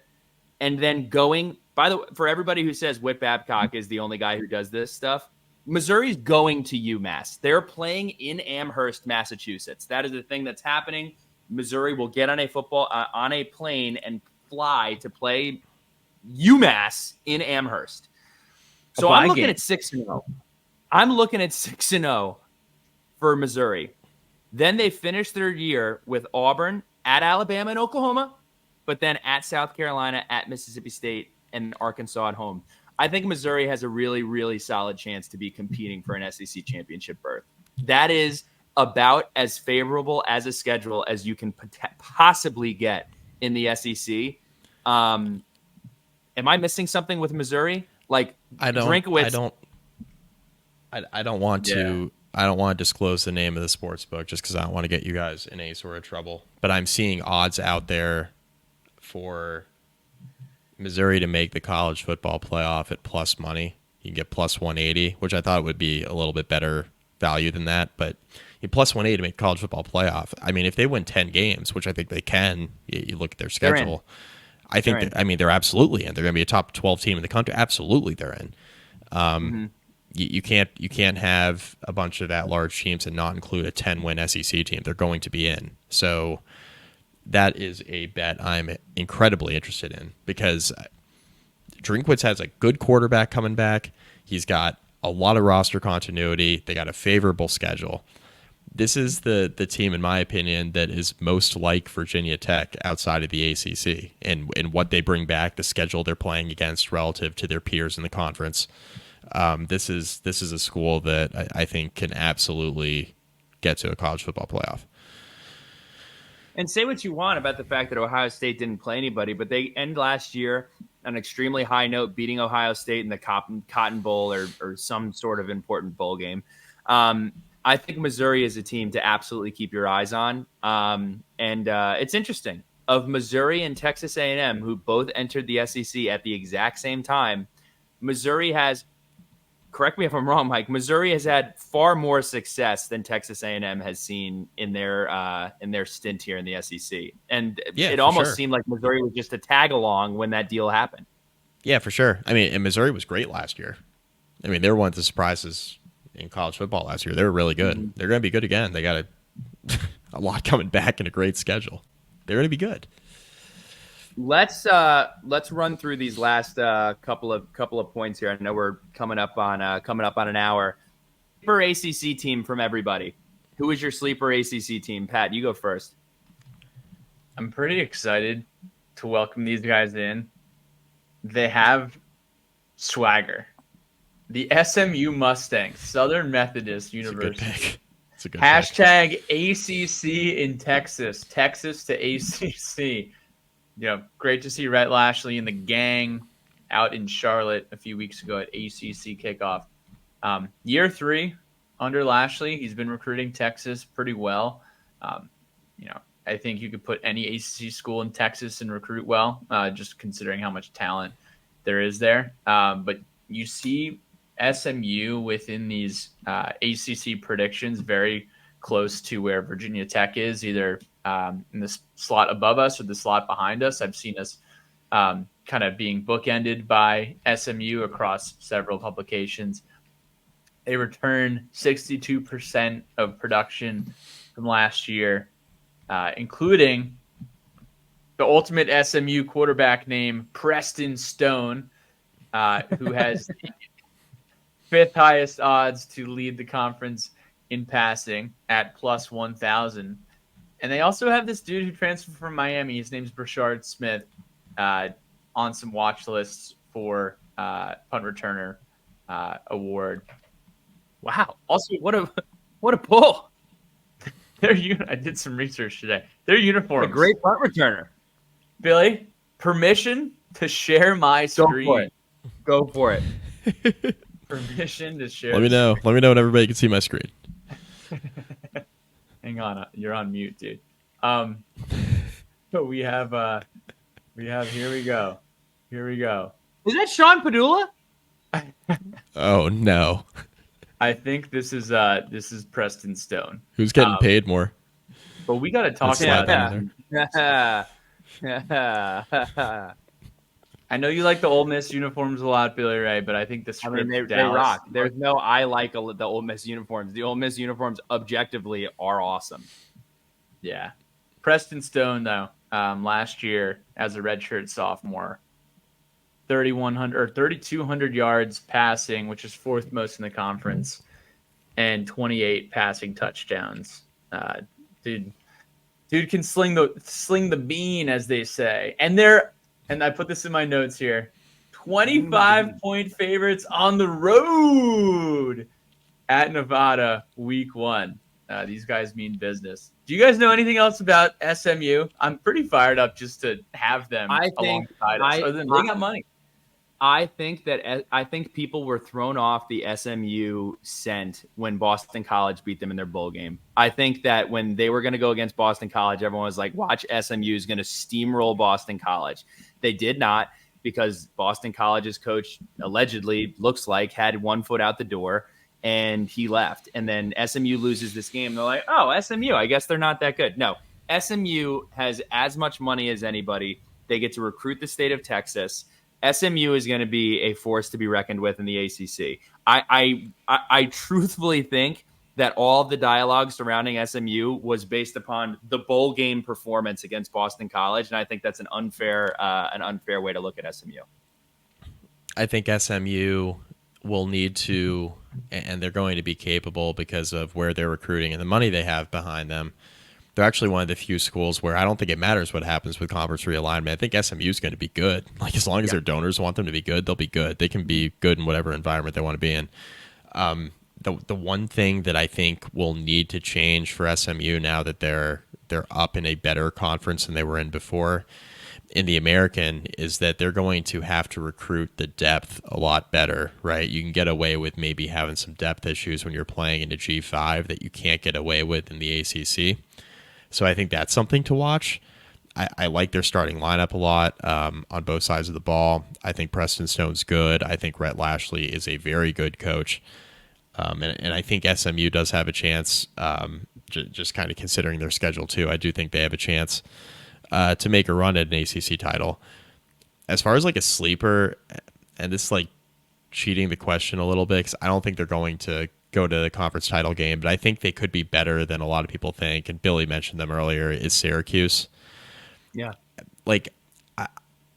and then going, by the way, for everybody who says Whit Babcock is the only guy who does this stuff, Missouri's going to UMass. They're playing in Amherst, Massachusetts. That is the thing that's happening. Missouri will get on a plane and fly to play UMass in Amherst. So I'm looking at 6-0. I'm looking at 6-0 for Missouri. Then they finish their year with Auburn, at Alabama and Oklahoma, but then at South Carolina, at Mississippi State, and Arkansas at home. I think Missouri has a really, really solid chance to be competing for an SEC championship berth. That is about as favorable as a schedule as you can possibly get in the SEC. Am I missing something with Missouri? Like, I don't want to disclose the name of the sports book just because I don't want to get you guys in any sort of trouble. But I'm seeing odds out there for Missouri to make the college football playoff at plus money. You can get plus 180, which I thought would be a little bit better value than that. But you plus 180 to make college football playoff. I mean, if they win 10 games, which I think they can, you look at their schedule. I think they're absolutely in. They're going to be a top 12 team in the country. Absolutely, they're in. You can't have a bunch of at-large teams and not include a 10-win SEC team. They're going to be in. So that is a bet I'm incredibly interested in because Drinkwitz has a good quarterback coming back. He's got a lot of roster continuity. They got a favorable schedule. This is the team, in my opinion, that is most like Virginia Tech outside of the ACC and what they bring back, the schedule they're playing against relative to their peers in the conference. This is a school that I think can absolutely get to a college football playoff. And say what you want about the fact that Ohio State didn't play anybody, but they end last year on an extremely high note, beating Ohio State in the Cotton Bowl or some sort of important bowl game. I think Missouri is a team to absolutely keep your eyes on. And it's interesting. Of Missouri and Texas A&M, who both entered the SEC at the exact same time, Missouri has, correct me if I'm wrong, Mike, Missouri has had far more success than Texas A&M has seen in their stint here in the SEC. And it almost seemed like Missouri was just a tag along when that deal happened. Yeah, for sure. I mean, and Missouri was great last year. I mean, they were one of the surprises in college football last year. They were really good. Mm-hmm. They're going to be good again. They got a lot coming back and a great schedule. They're going to be good. Let's run through these last couple of points here. I know we're coming up on an hour. Sleeper ACC team from everybody. Who is your sleeper ACC team? Pat, you go first. I'm pretty excited to welcome these guys in. They have swagger. The SMU Mustangs, Southern Methodist University. It's a good Hashtag pick. ACC in Texas. Texas to ACC. Great to see Rhett Lashley and the gang out in Charlotte a few weeks ago at ACC kickoff. Year 3 under Lashley, he's been recruiting Texas pretty well. I think you could put any ACC school in Texas and recruit well, just considering how much talent there is there. But you see SMU within these ACC predictions very close to where Virginia Tech is, either in the slot above us or the slot behind us. I've seen us kind of being bookended by SMU across several publications. They return 62% of production from last year, including the ultimate SMU quarterback named Preston Stone, who has the 5th highest odds to lead the conference in passing at plus 1,000. And they also have this dude who transferred from Miami. His name's Brashard Smith, on some watch lists for punt returner award. Wow! Also, what a pull! I did some research today. Their uniforms. A great punt returner. Billy, permission to share my screen. Go for it. Permission to share. Let me know when everybody can see my screen. Hang on, you're on mute, dude. So we have here we go. Is that Sean Padula? Oh no. I think this is Preston Stone. Who's getting paid more? But we got to talk about that. I know you like the Ole Miss uniforms a lot, Billy Ray, but I think the script they rock. There's no I like the Ole Miss uniforms. The Ole Miss uniforms objectively are awesome. Yeah. Preston Stone, though, last year as a redshirt sophomore. 3,100 or 3,200 yards passing, which is fourth most in the conference, and 28 passing touchdowns. Dude can sling the bean, as they say. And I put this in my notes here. 25-point favorites on the road at Nevada week 1. These guys mean business. Do you guys know anything else about SMU? I'm pretty fired up just to have them alongside us. Other than they got money. I think people were thrown off the SMU scent when Boston College beat them in their bowl game. I think that when they were going to go against Boston College, everyone was like, watch, SMU is going to steamroll Boston College. They did not, because Boston College's coach allegedly looks like had one foot out the door and he left. And then SMU loses this game. They're like, oh, SMU, I guess they're not that good. No, SMU has as much money as anybody. They get to recruit the state of Texas. SMU is going to be a force to be reckoned with in the ACC. I truthfully think that all the dialogue surrounding SMU was based upon the bowl game performance against Boston College, and I think that's an unfair way to look at SMU. I think SMU will need to, and they're going to be capable because of where they're recruiting and the money they have behind them. They're actually one of the few schools where I don't think it matters what happens with conference realignment. I think SMU is going to be good. Like, as long as their donors want them to be good, they'll be good. They can be good in whatever environment they want to be in. The one thing that I think will need to change for SMU now that they're up in a better conference than they were in before in the American is that they're going to have to recruit the depth a lot better, right? You can get away with maybe having some depth issues when you're playing in a G5 that you can't get away with in the ACC. So I think that's something to watch. I like their starting lineup a lot on both sides of the ball. I think Preston Stone's good. I think Rhett Lashley is a very good coach. And I think SMU does have a chance, just kind of considering their schedule too. I do think they have a chance to make a run at an ACC title. As far as like a sleeper, and this is like cheating the question a little bit because I don't think they're going to go to the conference title game, but I think they could be better than a lot of people think. And Billy mentioned them earlier, is Syracuse. Yeah. Like,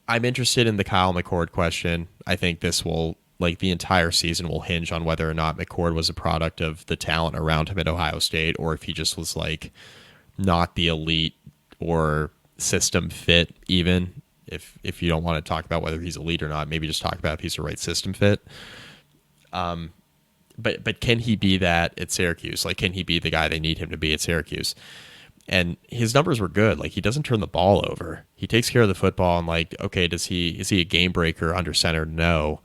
I'm interested in the Kyle McCord question. I think this will, like, the entire season will hinge on whether or not McCord was a product of the talent around him at Ohio State, or if he just was, like, not the elite or system fit even. If you don't want to talk about whether he's elite or not, maybe just talk about if he's the right system fit. But can he be that at Syracuse? Like, can he be the guy they need him to be at Syracuse? And his numbers were good. Like, he doesn't turn the ball over. He takes care of the football. And like, okay, is he a game breaker under center? No.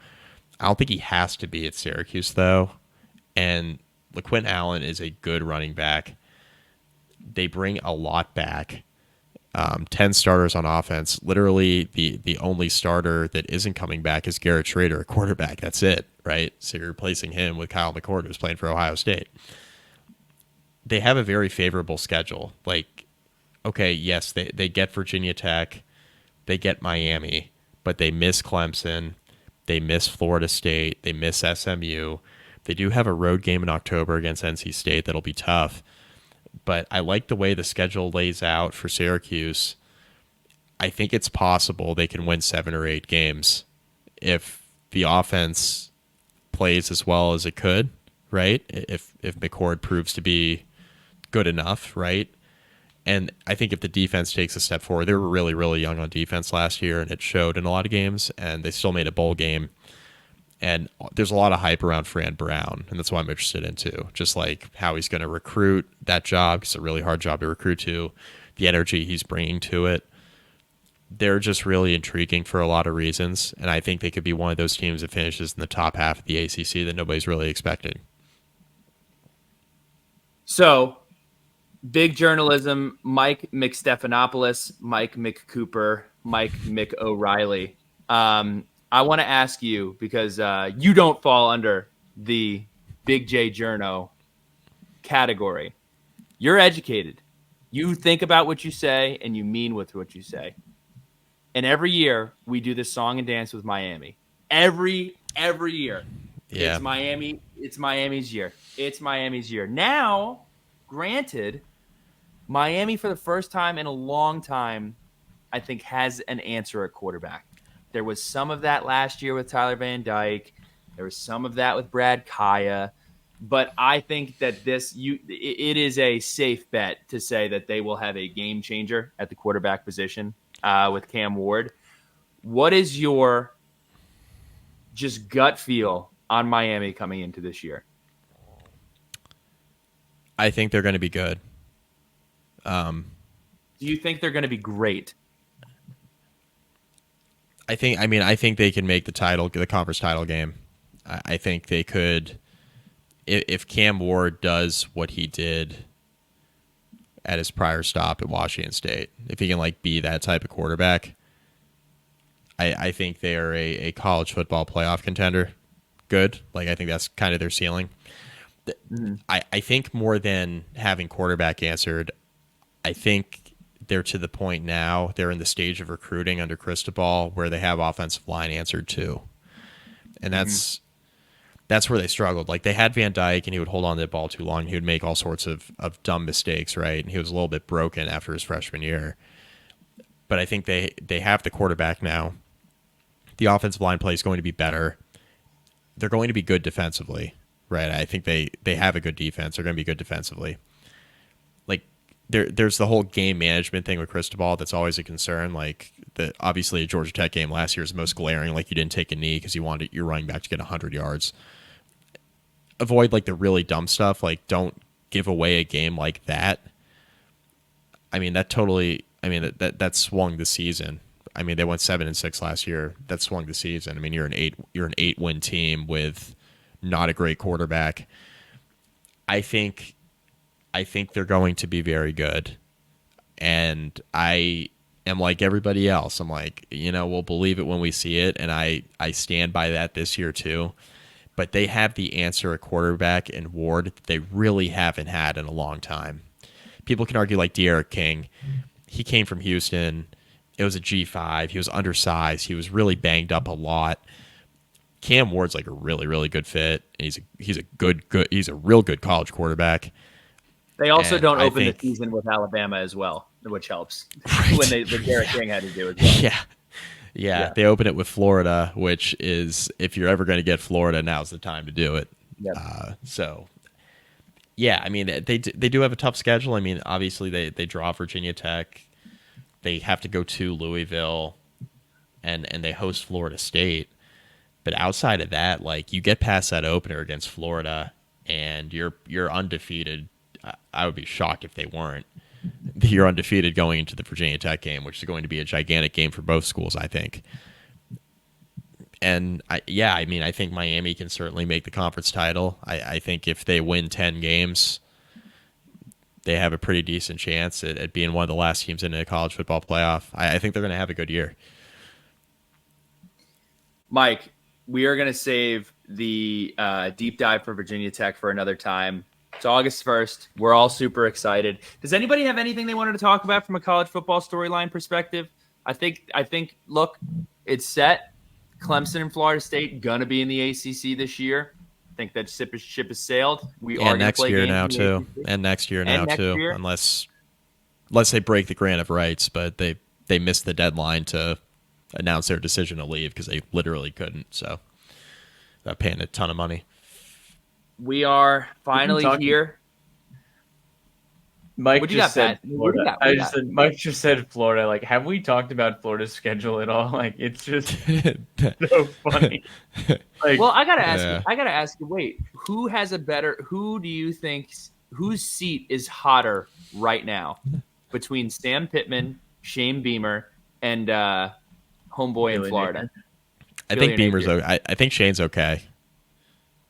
I don't think he has to be at Syracuse though. And LaQuint Allen is a good running back. They bring a lot back. 10 starters on offense. Literally, the only starter that isn't coming back is Garrett Schrader, a quarterback. That's it, right? So you're replacing him with Kyle McCord, who's playing for Ohio State. They have a very favorable schedule. Like, okay, yes, they get Virginia Tech, they get Miami, but they miss Clemson, they miss Florida State, they miss SMU. They do have a road game in October against NC State that'll be tough. But I like the way the schedule lays out for Syracuse. I think it's possible they can win 7 or 8 games if the offense plays as well as it could, right? If McCord proves to be good enough, right? And I think if the defense takes a step forward, they were really, really young on defense last year, and it showed in a lot of games, and they still made a bowl game. And there's a lot of hype around Fran Brown, and that's what I'm interested in too. Just like how he's going to recruit that job. It's a really hard job to recruit to. The energy he's bringing to it. They're just really intriguing for a lot of reasons, and I think they could be one of those teams that finishes in the top half of the ACC that nobody's really expecting. So, big journalism, Mike McStephanopoulos, Mike McCooper, Mike McO'Reilly. I want to ask you, because you don't fall under the Big J Journo category. You're educated. You think about what you say, and you mean with what you say. And every year, we do this song and dance with Miami. Every year. Yeah. It's Miami. It's Miami's year. It's Miami's year. Now, granted, Miami for the first time in a long time I think, has an answer at quarterback. There was some of that last year with Tyler Van Dyke. There was some of that with Brad Kaya. But I think that it is a safe bet to say that they will have a game changer at the quarterback position with Cam Ward. What is your just gut feel on Miami coming into this year? I think they're going to be good. Do you think they're going to be great? I think they can make the conference title game. I think they could, if Cam Ward does what he did at his prior stop at Washington State, if he can be that type of quarterback, I think they are a college football playoff contender. Good. I think that's kind of their ceiling. Mm-hmm. I think more than having quarterback answered, I think they're to the point now, they're in the stage of recruiting under Cristobal where they have offensive line answered too. And that's where they struggled. They had Van Dyke, and he would hold on to the ball too long. He would make all sorts of dumb mistakes, right? And he was a little bit broken after his freshman year. But I think they have the quarterback now. The offensive line play is going to be better. They're going to be good defensively, right? I think they have a good defense. They're going to be good defensively. There's the whole game management thing with Cristobal that's always a concern. Obviously a Georgia Tech game last year is the most glaring. You didn't take a knee because you wanted your running back to get 100 yards. Avoid the really dumb stuff. Don't give away a game like that. That swung the season. They went 7-6 last year. That swung the season. You're an 8-win team with not a great quarterback. I think they're going to be very good. And I am like everybody else. I'm we'll believe it when we see it. And I stand by that this year too. But they have the answer at quarterback and Ward that they really haven't had in a long time. People can argue De'Aaron King. He came from Houston. It was a G5. He was undersized. He was really banged up a lot. Cam Ward's a really, really good fit. And he's a real good college quarterback. They also don't open the season with Alabama as well, which helps. Right. when Derek King had to do it. Well. Yeah, they open it with Florida, which is, if you're ever going to get Florida, now's the time to do it. Yep. They do have a tough schedule. Obviously they draw Virginia Tech. They have to go to Louisville, and they host Florida State. But outside of that, you get past that opener against Florida, and you're undefeated. I would be shocked if they weren't. You're undefeated going into the Virginia Tech game, which is going to be a gigantic game for both schools, I think. And I think Miami can certainly make the conference title. I think if they win 10 games, they have a pretty decent chance at being one of the last teams in a college football playoff. I think they're going to have a good year. Mike, we are going to save the deep dive for Virginia Tech for another time. It's August 1st. We're all super excited. Does anybody have anything they wanted to talk about from a college football storyline perspective? I think. Look, it's set. Clemson and Florida State gonna be in the ACC this year. I think that ship has sailed. We are next year now too, and next year now too, unless they break the grant of rights. But they missed the deadline to announce their decision to leave because they literally couldn't. So they're paying a ton of money. We are finally here. Mike just said Florida. Mike just said Florida. Have we talked about Florida's schedule at all? It's just so funny. Well, I gotta ask you. Wait, who do you think? Whose seat is hotter right now between Sam Pittman, Shane Beamer, and homeboy in Florida? I think Beamer's okay. I think Shane's okay.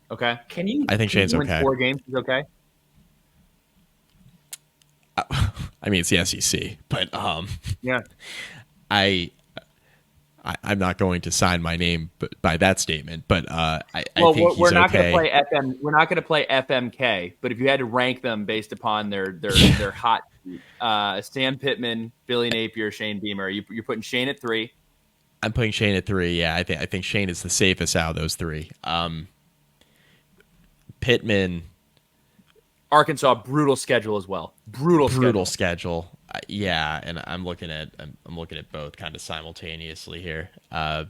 Okay. I think Shane's okay. 4 games is okay. It's the SEC, but yeah. I'm not going to sign my name by that statement, but I think he's we're not okay. Going to play FM. We're not going to play FMK, but if you had to rank them based upon their hot seat, Sam Pittman, Billy Napier, Shane Beamer, you're putting Shane at 3. I'm putting Shane at 3. Yeah, I think Shane is the safest out of those 3. Pittman, Arkansas, brutal schedule as well. Brutal schedule. Yeah, and I'm looking at both kind of simultaneously here.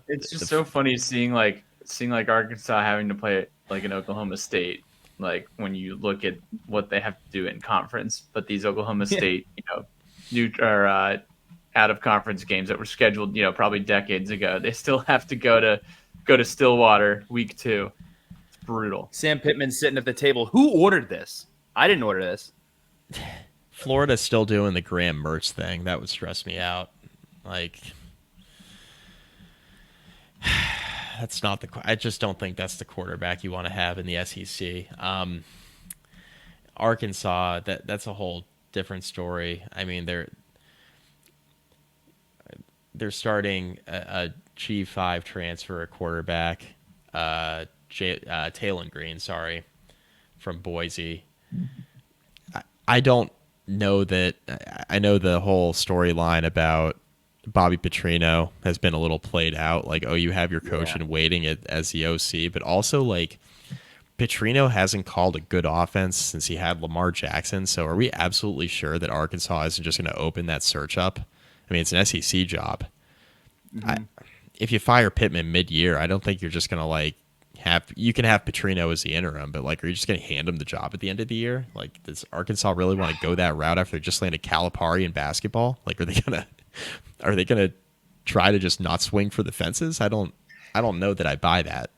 It's just so funny seeing Arkansas having to play like an Oklahoma State, like when you look at what they have to do in conference. But these Oklahoma State, new or out of conference games that were scheduled, probably decades ago, they still have to go to Stillwater week 2. It's brutal. Sam Pittman's sitting at the table. Who ordered this? I didn't order this. Florida's still doing the Graham Mertz thing. That would stress me out. Like, that's not I just don't think that's the quarterback you want to have in the SEC. Arkansas, that's a whole different story. I mean, they're starting a G5 transfer, a quarterback, Talon Green, from Boise. I don't know that. I know the whole storyline about Bobby Petrino has been a little played out. Like, oh, you have your coach in waiting as the OC, but also like Petrino hasn't called a good offense since he had Lamar Jackson. So are we absolutely sure that Arkansas isn't just going to open that search up? I mean, it's an SEC job. Mm-hmm. If you fire Pittman mid-year, I don't think you're just going to you can have Petrino as the interim, but are you just going to hand him the job at the end of the year? Like, does Arkansas really want to go that route after they just landed Calipari in basketball? Like, are they gonna try to just not swing for the fences? I don't know that I buy that.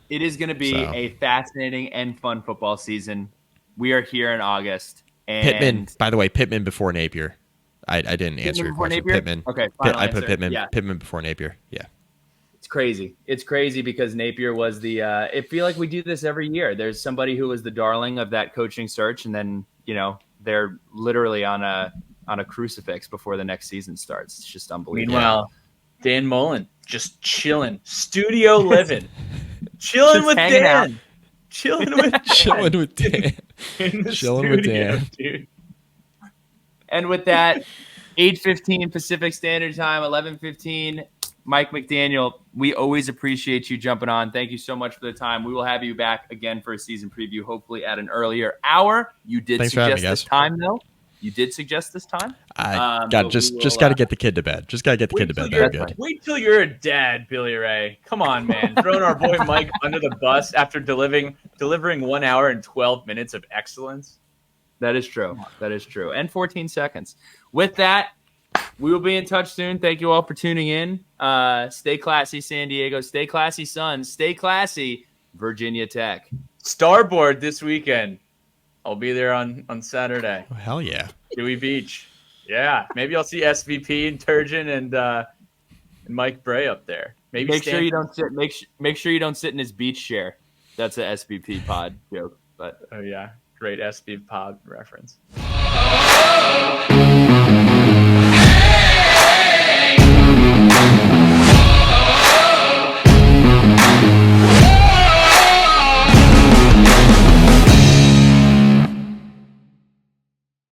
It is going to be a fascinating and fun football season. We are here in August. And Pittman, by the way, Pittman before Napier. I didn't answer your question. Napier? Pittman. Okay, I put Pittman before Napier. Yeah. It's crazy. It's crazy because Napier was I feel like we do this every year. There's somebody who was the darling of that coaching search, and then, they're literally on a crucifix before the next season starts. It's just unbelievable. Meanwhile, Dan Mullen just chilling, studio living, chilling with Dan. Out. Chilling with Dan. Chilling with Dan. In the Chilling with studio, Dan. dude. And with that, 8:15 Pacific Standard Time, 11:15. Mike McDaniel, we always appreciate you jumping on. Thank you so much for the time. We will have you back again for a season preview, hopefully at an earlier hour. You did suggest this time, though. You did suggest this time. Just got to get the kid to bed. Just got to get the kid to bed. That'd be good. Wait till you're a dad, Billy Ray. Come on, man. Throwing our boy Mike under the bus after delivering 1 hour and 12 minutes of excellence. That is true. That is true. And 14 seconds. With that, we will be in touch soon. Thank you all for tuning in. Stay classy, San Diego. Stay classy, Suns. Stay classy, Virginia Tech. Starboard this weekend. I'll be there on Saturday. Oh, hell yeah. Dewey Beach. Yeah. Maybe I'll see SVP and Turgeon and Mike Bray up there. Maybe make sure you don't sit. Make sure you don't sit in his beach chair. That's a SVP pod joke. But oh yeah, great SVP pod reference.